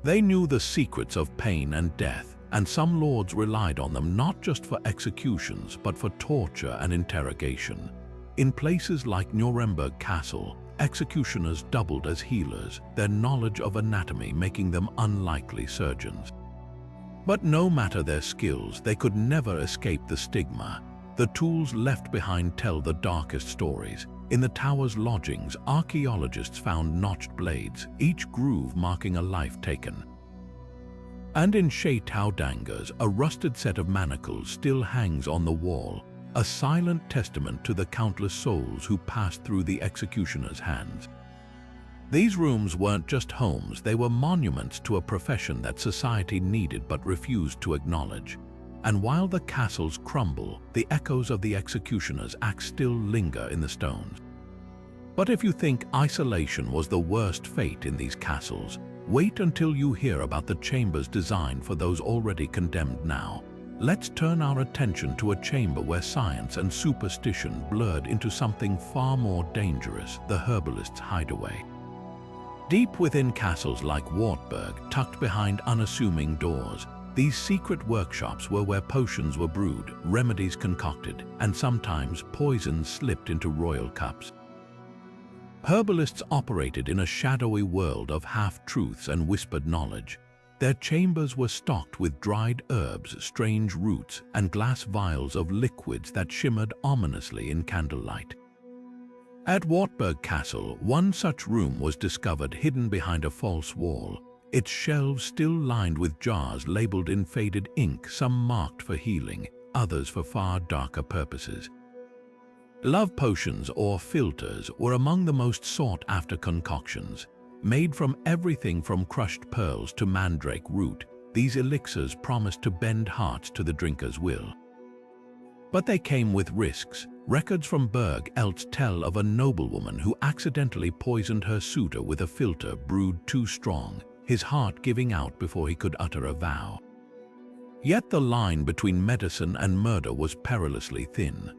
They knew the secrets of pain and death, and some lords relied on them not just for executions but for torture and interrogation. In places like Nuremberg Castle, executioners doubled as healers, their knowledge of anatomy making them unlikely surgeons. But no matter their skills, they could never escape the stigma. The tools left behind tell the darkest stories. In the tower's lodgings, archaeologists found notched blades, each groove marking a life taken. And in Danger's, a rusted set of manacles still hangs on the wall, a silent testament to the countless souls who passed through the executioner's hands. These rooms weren't just homes, they were monuments to a profession that society needed but refused to acknowledge. And while the castles crumble, the echoes of the executioner's axe still linger in the stones. But if you think isolation was the worst fate in these castles, wait until you hear about the chambers designed for those already condemned now. Let's turn our attention to a chamber where science and superstition blurred into something far more dangerous, the herbalist's hideaway. Deep within castles like Wartburg, tucked behind unassuming doors, these secret workshops were where potions were brewed, remedies concocted, and sometimes poisons slipped into royal cups. Herbalists operated in a shadowy world of half-truths and whispered knowledge. Their chambers were stocked with dried herbs, strange roots, and glass vials of liquids that shimmered ominously in candlelight. At Wartburg Castle, one such room was discovered hidden behind a false wall, its shelves still lined with jars labeled in faded ink, some marked for healing, others for far darker purposes. Love potions or philters were among the most sought-after concoctions. Made from everything from crushed pearls to mandrake root, these elixirs promised to bend hearts to the drinker's will. But they came with risks. Records from Berg Eltz tell of a noblewoman who accidentally poisoned her suitor with a philter brewed too strong, his heart giving out before he could utter a vow. Yet the line between medicine and murder was perilously thin.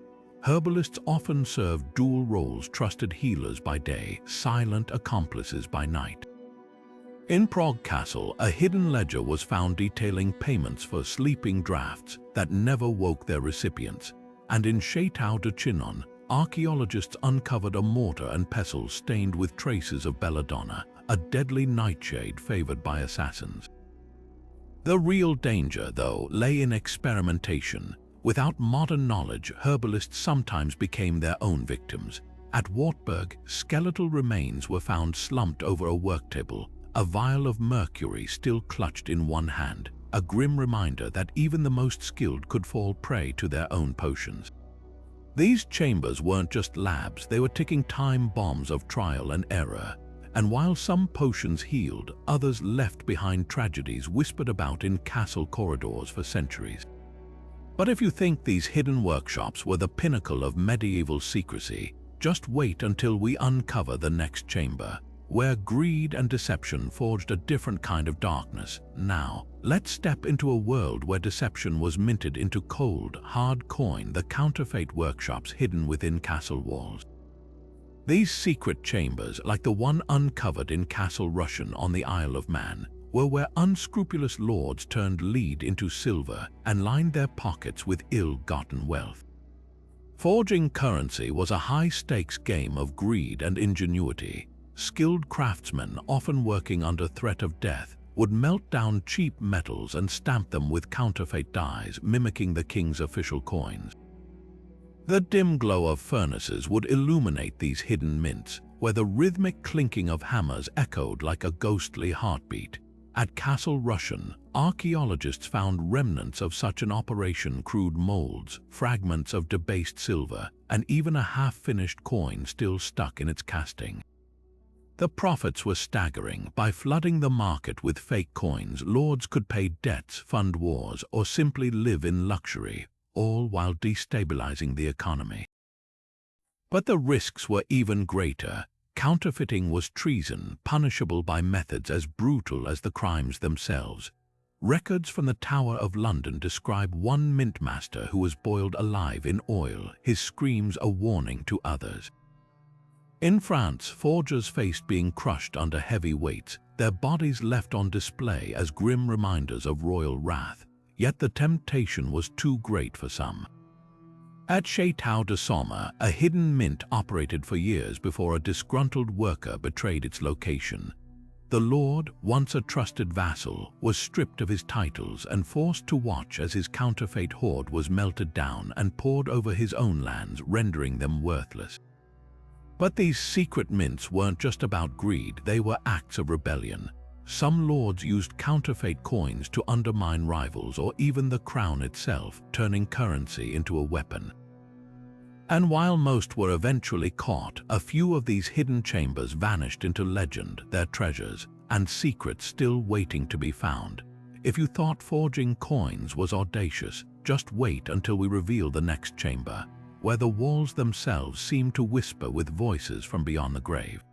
Herbalists often served dual roles, trusted healers by day, silent accomplices by night. In Prague Castle, a hidden ledger was found detailing payments for sleeping drafts that never woke their recipients. And in Chateau de Chinon, archaeologists uncovered a mortar and pestle stained with traces of belladonna, a deadly nightshade favored by assassins. The real danger, though, lay in experimentation. Without modern knowledge, herbalists sometimes became their own victims. At Wartburg, skeletal remains were found slumped over a work table, a vial of mercury still clutched in one hand, a grim reminder that even the most skilled could fall prey to their own potions. These chambers weren't just labs, they were ticking time bombs of trial and error. And while some potions healed, others left behind tragedies whispered about in castle corridors for centuries. But if you think these hidden workshops were the pinnacle of medieval secrecy, just wait until we uncover the next chamber. where greed and deception forged a different kind of darkness. Now, let's step into a world where deception was minted into cold, hard coin, the counterfeit workshops hidden within castle walls. These secret chambers, like the one uncovered in Castle Russian on the Isle of Man, were where unscrupulous lords turned lead into silver and lined their pockets with ill-gotten wealth. Forging currency was a high-stakes game of greed and ingenuity. Skilled craftsmen, often working under threat of death, would melt down cheap metals and stamp them with counterfeit dyes, mimicking the king's official coins. The dim glow of furnaces would illuminate these hidden mints, where the rhythmic clinking of hammers echoed like a ghostly heartbeat. At Castle Russian, archaeologists found remnants of such an operation: crude molds, fragments of debased silver, and even a half-finished coin still stuck in its casting. The profits were staggering. By flooding the market with fake coins, lords could pay debts, fund wars, or simply live in luxury, all while destabilizing the economy. But the risks were even greater. Counterfeiting was treason, punishable by methods as brutal as the crimes themselves. Records from the Tower of London describe one mintmaster who was boiled alive in oil, his screams a warning to others. In France, forgers faced being crushed under heavy weights, their bodies left on display as grim reminders of royal wrath. Yet the temptation was too great for some. At Château de Somme, a hidden mint operated for years before a disgruntled worker betrayed its location. The lord, once a trusted vassal, was stripped of his titles and forced to watch as his counterfeit hoard was melted down and poured over his own lands, rendering them worthless. But these secret mints weren't just about greed, they were acts of rebellion. Some lords used counterfeit coins to undermine rivals or even the crown itself, turning currency into a weapon. And while most were eventually caught, a few of these hidden chambers vanished into legend, their treasures and secrets still waiting to be found. If you thought forging coins was audacious, just wait until we reveal the next chamber, where the walls themselves seem to whisper with voices from beyond the grave.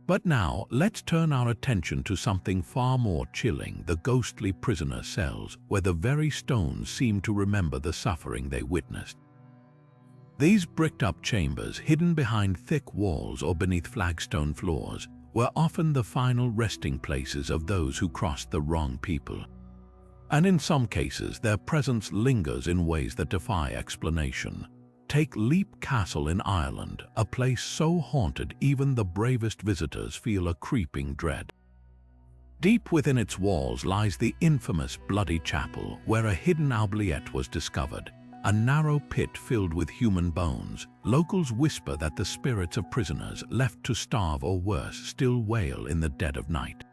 But now, let's turn our attention to something far more chilling: the ghostly prisoner cells, where the very stones seem to remember the suffering they witnessed. These bricked-up chambers, hidden behind thick walls or beneath flagstone floors, were often the final resting places of those who crossed the wrong people. And in some cases, their presence lingers in ways that defy explanation. Take Leap Castle in Ireland, a place so haunted even the bravest visitors feel a creeping dread. Deep within its walls lies the infamous Bloody Chapel, where a hidden oubliette was discovered, a narrow pit filled with human bones. Locals whisper that the spirits of prisoners, left to starve or worse, still wail in the dead of night.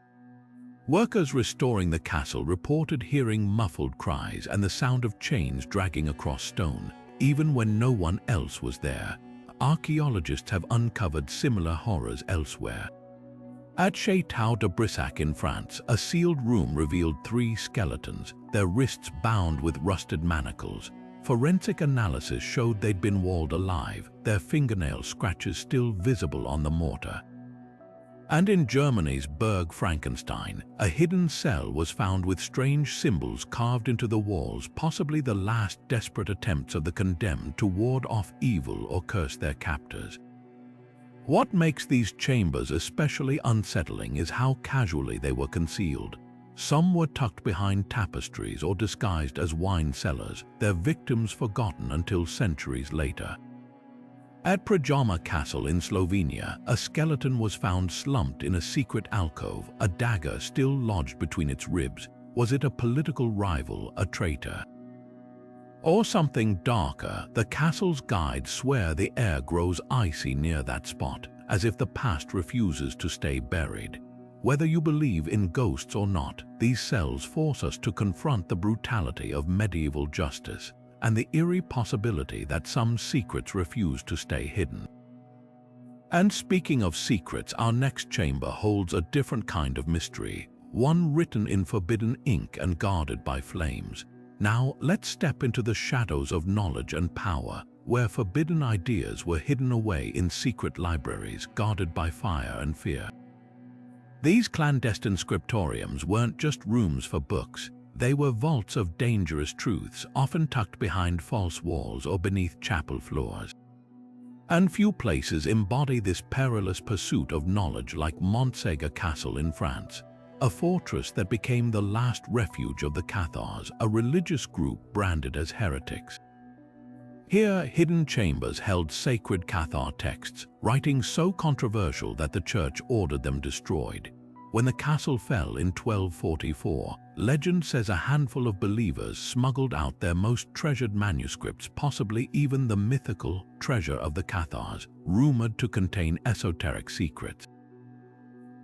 Workers restoring the castle reported hearing muffled cries and the sound of chains dragging across stone, even when no one else was there. Archaeologists have uncovered similar horrors elsewhere. At Château de Brissac in France, a sealed room revealed 3 skeletons, their wrists bound with rusted manacles. Forensic analysis showed they'd been walled alive, their fingernail scratches still visible on the mortar. And in Germany's Burg Frankenstein, a hidden cell was found with strange symbols carved into the walls, possibly the last desperate attempts of the condemned to ward off evil or curse their captors. What makes these chambers especially unsettling is how casually they were concealed. Some were tucked behind tapestries or disguised as wine cellars, their victims forgotten until centuries later. At Prajama Castle in Slovenia, a skeleton was found slumped in a secret alcove, a dagger still lodged between its ribs. Was it a political rival, a traitor? Or something darker? The castle's guides swear the air grows icy near that spot, as if the past refuses to stay buried. Whether you believe in ghosts or not, these cells force us to confront the brutality of medieval justice and the eerie possibility that some secrets refuse to stay hidden. And speaking of secrets, our next chamber holds a different kind of mystery, one written in forbidden ink and guarded by flames. Now, let's step into the shadows of knowledge and power, where forbidden ideas were hidden away in secret libraries guarded by fire and fear. These clandestine scriptoriums weren't just rooms for books. They were vaults of dangerous truths, often tucked behind false walls or beneath chapel floors. And few places embody this perilous pursuit of knowledge like Montségur Castle in France, a fortress that became the last refuge of the Cathars, a religious group branded as heretics. Here, hidden chambers held sacred Cathar texts, writings so controversial that the church ordered them destroyed. When the castle fell in 1244, legend says a handful of believers smuggled out their most treasured manuscripts, possibly even the mythical treasure of the Cathars, rumored to contain esoteric secrets.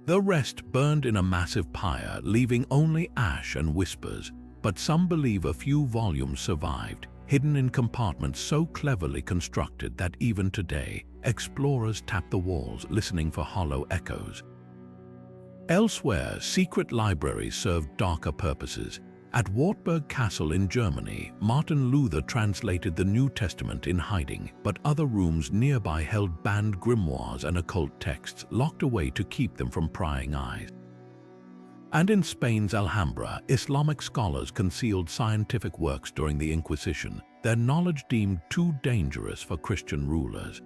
The rest burned in a massive pyre, leaving only ash and whispers, but some believe a few volumes survived, hidden in compartments so cleverly constructed that even today, explorers tap the walls listening for hollow echoes. Elsewhere, secret libraries served darker purposes. At Wartburg Castle in Germany, Martin Luther translated the New Testament in hiding, but other rooms nearby held banned grimoires and occult texts locked away to keep them from prying eyes. And in Spain's Alhambra, Islamic scholars concealed scientific works during the Inquisition, their knowledge deemed too dangerous for Christian rulers.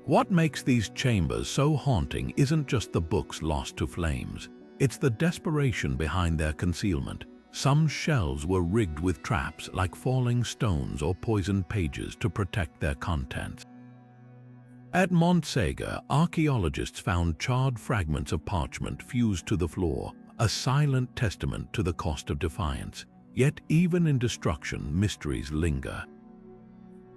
What makes these chambers so haunting isn't just the books lost to flames. It's the desperation behind their concealment. Some shelves were rigged with traps like falling stones or poisoned pages to protect their contents. At Montségur, archaeologists found charred fragments of parchment fused to the floor, a silent testament to the cost of defiance. Yet even in destruction, mysteries linger.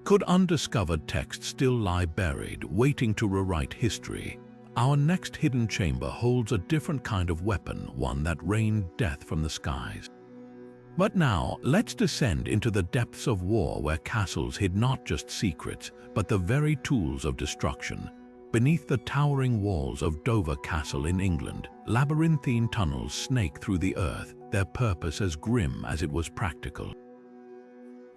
Could undiscovered texts still lie buried, waiting to rewrite history? Our next hidden chamber holds a different kind of weapon, one that rained death from the skies. But now, let's descend into the depths of war where castles hid not just secrets, but the very tools of destruction. Beneath the towering walls of Dover Castle in England, labyrinthine tunnels snake through the earth, their purpose as grim as it was practical.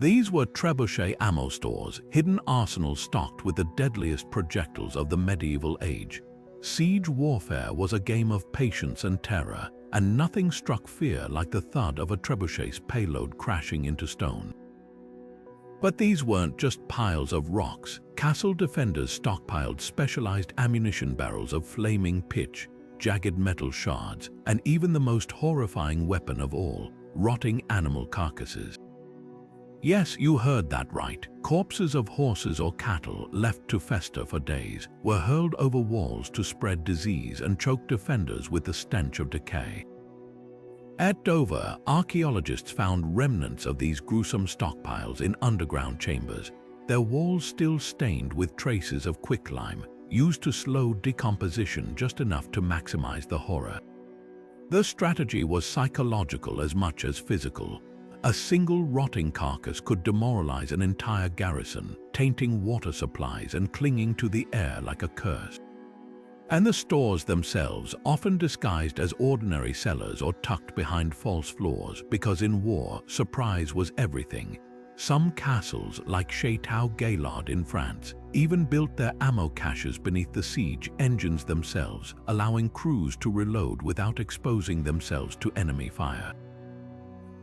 These were trebuchet ammo stores, hidden arsenals stocked with the deadliest projectiles of the medieval age. Siege warfare was a game of patience and terror, and nothing struck fear like the thud of a trebuchet's payload crashing into stone. But these weren't just piles of rocks. Castle defenders stockpiled specialized ammunition barrels of flaming pitch, jagged metal shards, and even the most horrifying weapon of all, rotting animal carcasses. Yes, you heard that right. Corpses of horses or cattle left to fester for days were hurled over walls to spread disease and choke defenders with the stench of decay. At Dover, archaeologists found remnants of these gruesome stockpiles in underground chambers, their walls still stained with traces of quicklime, used to slow decomposition just enough to maximize the horror. The strategy was psychological as much as physical. A single rotting carcass could demoralize an entire garrison, tainting water supplies and clinging to the air like a curse. And the stores themselves, often disguised as ordinary cellars or tucked behind false floors, because in war, surprise was everything. Some castles, like Château-Gaillard in France, even built their ammo caches beneath the siege engines themselves, allowing crews to reload without exposing themselves to enemy fire.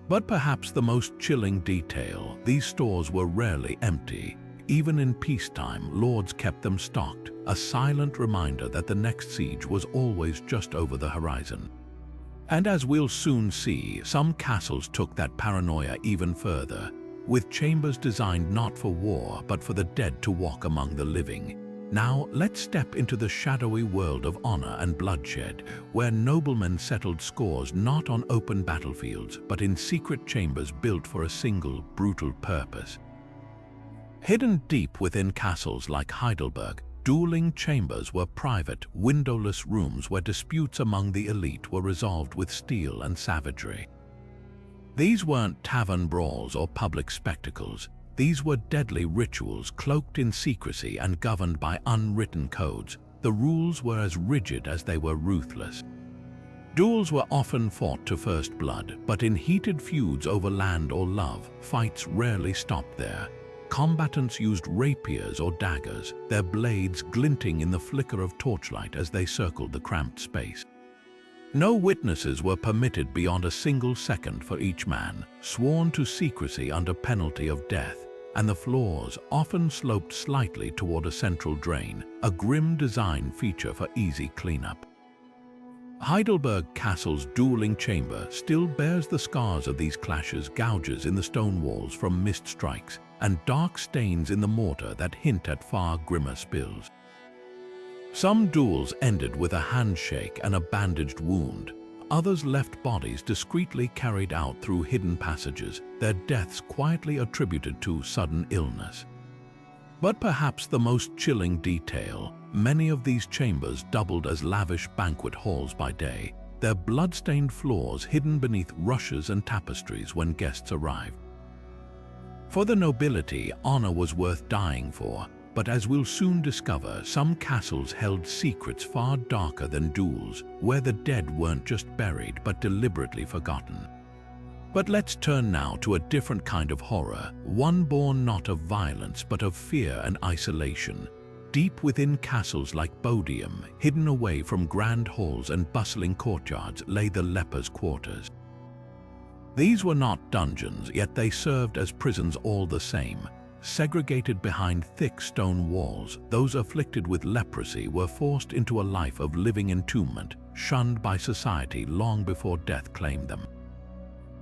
But perhaps the most chilling detail, these stores were rarely empty. Even in peacetime, lords kept them stocked, a silent reminder that the next siege was always just over the horizon. And as we'll soon see, some castles took that paranoia even further, with chambers designed not for war but for the dead to walk among the living. Now let's step into the shadowy world of honor and bloodshed, where noblemen settled scores not on open battlefields but in secret chambers built for a single, brutal purpose. Hidden deep within castles like Heidelberg, dueling chambers were private, windowless rooms where disputes among the elite were resolved with steel and savagery. These weren't tavern brawls or public spectacles. These were deadly rituals cloaked in secrecy and governed by unwritten codes. The rules were as rigid as they were ruthless. Duels were often fought to first blood, but in heated feuds over land or love, fights rarely stopped there. Combatants used rapiers or daggers, their blades glinting in the flicker of torchlight as they circled the cramped space. No witnesses were permitted beyond a single second for each man, sworn to secrecy under penalty of death, and the floors often sloped slightly toward a central drain, a grim design feature for easy cleanup. Heidelberg Castle's dueling chamber still bears the scars of these clashes, gouges in the stone walls from mist strikes, and dark stains in the mortar that hint at far grimmer spills. Some duels ended with a handshake and a bandaged wound. Others left bodies discreetly carried out through hidden passages, their deaths quietly attributed to sudden illness. But perhaps the most chilling detail, many of these chambers doubled as lavish banquet halls by day, their blood-stained floors hidden beneath rushes and tapestries when guests arrived. For the nobility, honor was worth dying for, but as we'll soon discover, some castles held secrets far darker than duels, where the dead weren't just buried but deliberately forgotten. But let's turn now to a different kind of horror, one born not of violence but of fear and isolation. Deep within castles like Bodiam, hidden away from grand halls and bustling courtyards, lay the lepers' quarters. These were not dungeons, yet they served as prisons all the same. Segregated behind thick stone walls, those afflicted with leprosy were forced into a life of living entombment, shunned by society long before death claimed them.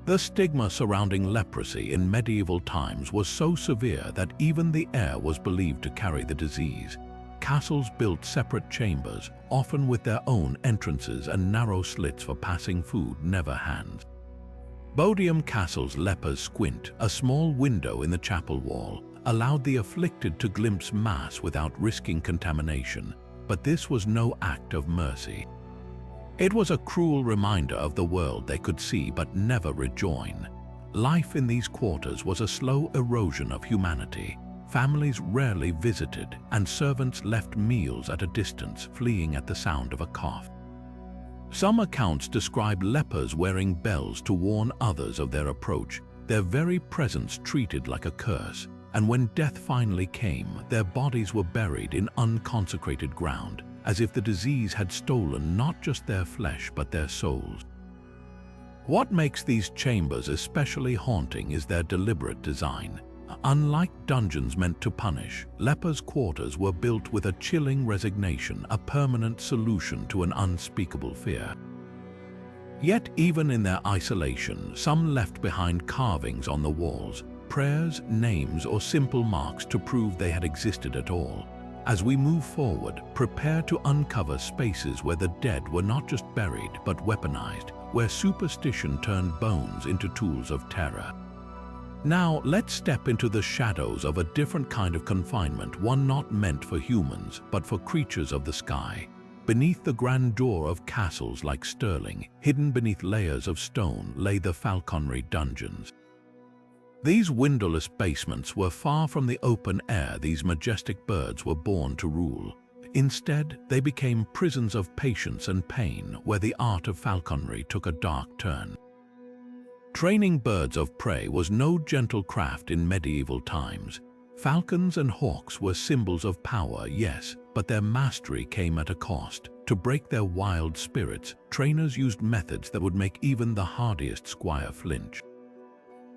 The stigma surrounding leprosy in medieval times was so severe that even the heir was believed to carry the disease. Castles built separate chambers, often with their own entrances and narrow slits for passing food, never hands. Bodiam Castle's Leper's Squint, a small window in the chapel wall, allowed the afflicted to glimpse mass without risking contamination, but this was no act of mercy. It was a cruel reminder of the world they could see but never rejoin. Life in these quarters was a slow erosion of humanity. Families rarely visited, and servants left meals at a distance, fleeing at the sound of a cough. Some accounts describe lepers wearing bells to warn others of their approach, their very presence treated like a curse, and when death finally came, their bodies were buried in unconsecrated ground, as if the disease had stolen not just their flesh but their souls. What makes these chambers especially haunting is their deliberate design. Unlike dungeons meant to punish, lepers' quarters were built with a chilling resignation, a permanent solution to an unspeakable fear. Yet even in their isolation, some left behind carvings on the walls, prayers, names, or simple marks to prove they had existed at all. As we move forward, prepare to uncover spaces where the dead were not just buried but weaponized, where superstition turned bones into tools of terror. Now let's step into the shadows of a different kind of confinement, one not meant for humans but for creatures of the sky. Beneath the grandeur of castles like Stirling, hidden beneath layers of stone, lay the falconry dungeons. These windowless basements were far from the open air these majestic birds were born to rule. Instead, they became prisons of patience and pain, where the art of falconry took a dark turn. Training birds of prey was no gentle craft in medieval times. Falcons and hawks were symbols of power, yes, but their mastery came at a cost. To break their wild spirits, trainers used methods that would make even the hardiest squire flinch.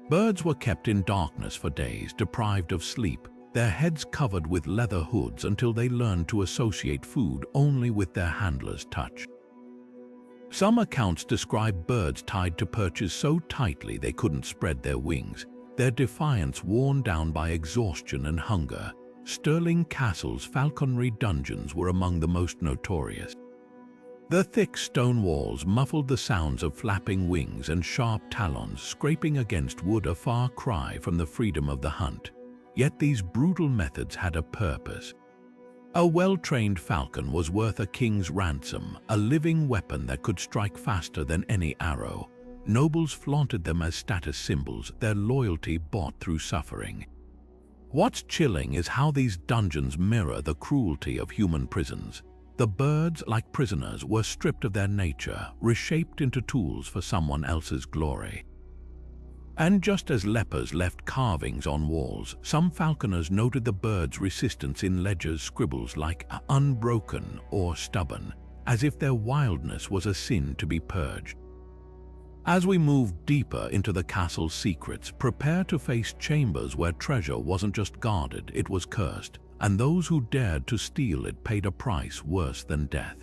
Birds were kept in darkness for days, deprived of sleep, their heads covered with leather hoods until they learned to associate food only with their handler's touch. Some accounts describe birds tied to perches so tightly they couldn't spread their wings, their defiance worn down by exhaustion and hunger. Stirling Castle's falconry dungeons were among the most notorious. The thick stone walls muffled the sounds of flapping wings and sharp talons scraping against wood, a far cry from the freedom of the hunt. Yet these brutal methods had a purpose. A well-trained falcon was worth a king's ransom, a living weapon that could strike faster than any arrow. Nobles flaunted them as status symbols, their loyalty bought through suffering. What's chilling is how these dungeons mirror the cruelty of human prisons. The birds, like prisoners, were stripped of their nature, reshaped into tools for someone else's glory. And just as lepers left carvings on walls, some falconers noted the birds' resistance in ledgers, scribbles like unbroken or stubborn. as if their wildness was a sin to be purged. As we move deeper into the castle's secrets, prepare to face chambers where treasure wasn't just guarded, it was cursed, and those who dared to steal it paid a price worse than death.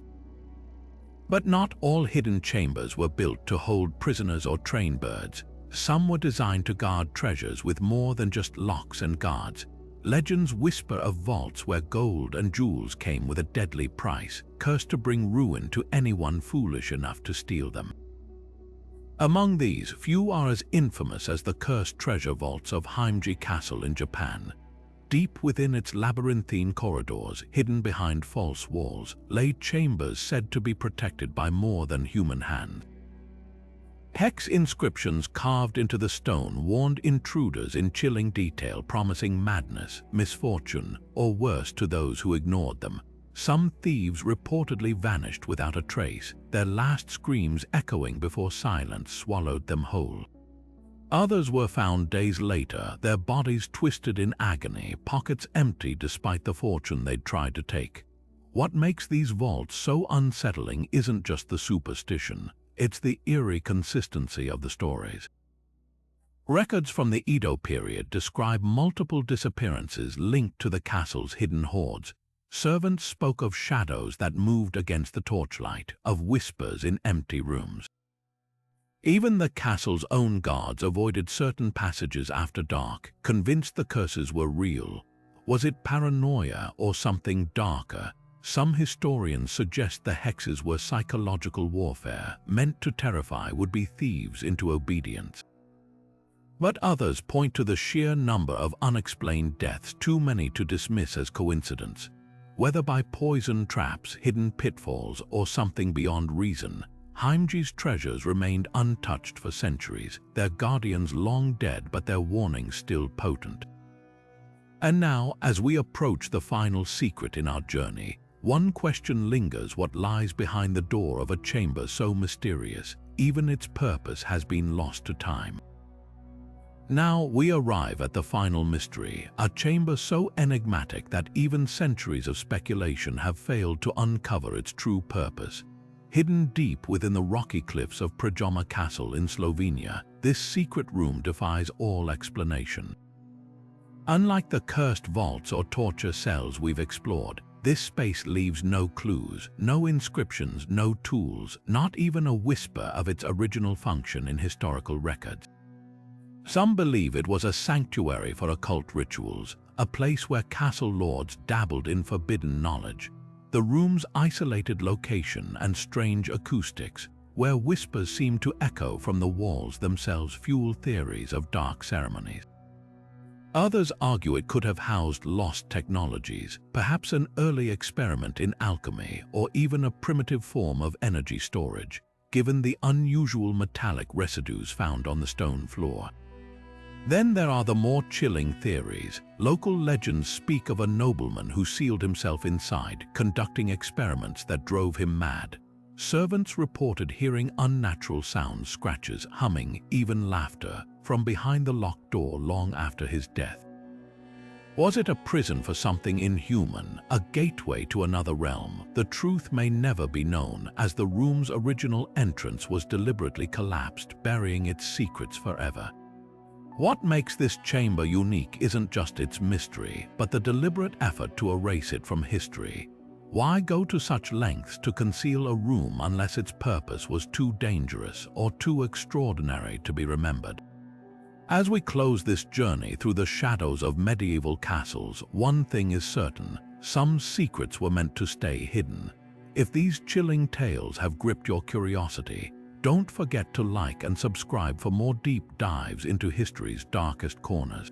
But not all hidden chambers were built to hold prisoners or train birds. Some were designed to guard treasures with more than just locks and guards. Legends whisper of vaults where gold and jewels came with a deadly price, cursed to bring ruin to anyone foolish enough to steal them. Among these, few are as infamous as the cursed treasure vaults of Oubliette Castle in Japan. Deep within its labyrinthine corridors, hidden behind false walls, lay chambers said to be protected by more than human hands. Hex inscriptions carved into the stone warned intruders in chilling detail, promising madness, misfortune, or worse to those who ignored them. Some thieves reportedly vanished without a trace, their last screams echoing before silence swallowed them whole. Others were found days later, their bodies twisted in agony, pockets empty despite the fortune they'd tried to take. What makes these vaults so unsettling isn't just the superstition, it's the eerie consistency of the stories. Records from the Edo period describe multiple disappearances linked to the castle's hidden hoards. Servants spoke of shadows that moved against the torchlight, of whispers in empty rooms. Even the castle's own guards avoided certain passages after dark, convinced the curses were real. Was it paranoia or something darker? Some historians suggest the hexes were psychological warfare, meant to terrify would-be thieves into obedience. But others point to the sheer number of unexplained deaths, too many to dismiss as coincidence. Whether by poison traps, hidden pitfalls, or something beyond reason, Oubliette's treasures remained untouched for centuries, their guardians long dead but their warnings still potent. And now, as we approach the final secret in our journey, one question lingers: what lies behind the door of a chamber so mysterious, even its purpose has been lost to time. Now we arrive at the final mystery, a chamber so enigmatic that even centuries of speculation have failed to uncover its true purpose. Hidden deep within the rocky cliffs of Treasury Castle in Slovenia, this secret room defies all explanation. Unlike the cursed vaults or torture cells we've explored, this space leaves no clues, no inscriptions, no tools, not even a whisper of its original function in historical records. Some believe it was a sanctuary for occult rituals, a place where castle lords dabbled in forbidden knowledge. The room's isolated location and strange acoustics, where whispers seem to echo from the walls themselves, fuel theories of dark ceremonies. Others argue it could have housed lost technologies, perhaps an early experiment in alchemy or even a primitive form of energy storage, given the unusual metallic residues found on the stone floor. Then there are the more chilling theories. Local legends speak of a nobleman who sealed himself inside, conducting experiments that drove him mad. Servants reported hearing unnatural sounds, scratches, humming, even laughter, from behind the locked door long after his death. Was it a prison for something inhuman, a gateway to another realm? The truth may never be known, as the room's original entrance was deliberately collapsed, burying its secrets forever. What makes this chamber unique isn't just its mystery, but the deliberate effort to erase it from history. Why go to such lengths to conceal a room unless its purpose was too dangerous or too extraordinary to be remembered? As we close this journey through the shadows of medieval castles, one thing is certain: some secrets were meant to stay hidden. If these chilling tales have gripped your curiosity, don't forget to like and subscribe for more deep dives into history's darkest corners.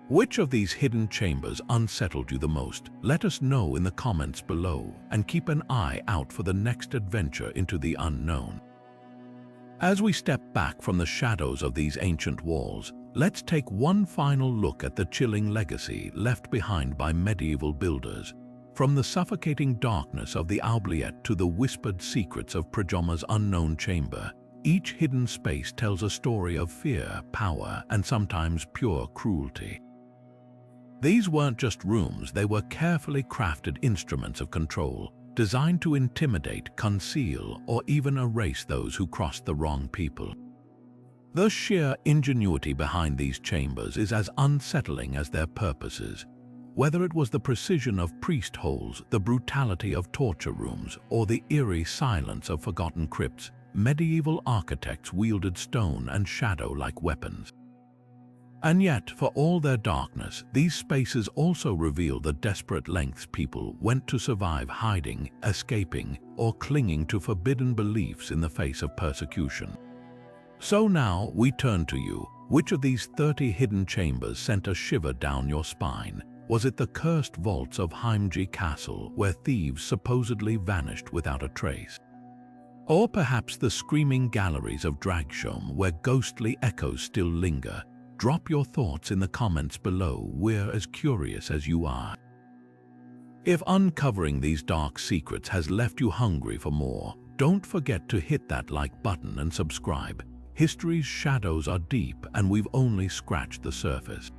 Which of these hidden chambers unsettled you the most? Let us know in the comments below, and keep an eye out for the next adventure into the unknown. As we step back from the shadows of these ancient walls, let's take one final look at the chilling legacy left behind by medieval builders. From the suffocating darkness of the Oubliette to the whispered secrets of Treasury's unknown chamber, each hidden space tells a story of fear, power, and sometimes pure cruelty. These weren't just rooms, they were carefully crafted instruments of control, designed to intimidate, conceal, or even erase those who crossed the wrong people. The sheer ingenuity behind these chambers is as unsettling as their purposes. Whether it was the precision of priest holes, the brutality of torture rooms, or the eerie silence of forgotten crypts, medieval architects wielded stone and shadow like weapons. And yet, for all their darkness, these spaces also reveal the desperate lengths people went to survive hiding, escaping, or clinging to forbidden beliefs in the face of persecution. So now we turn to you. Which of these 30 hidden chambers sent a shiver down your spine? Was it the cursed vaults of Heimji Castle, where thieves supposedly vanished without a trace? Or perhaps the screaming galleries of Dragshome, where ghostly echoes still linger? Drop your thoughts in the comments below. We're as curious as you are. If uncovering these dark secrets has left you hungry for more, don't forget to hit that like button and subscribe. History's shadows are deep, and we've only scratched the surface.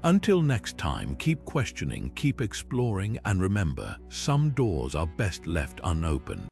Until next time, keep questioning, keep exploring, and remember, some doors are best left unopened.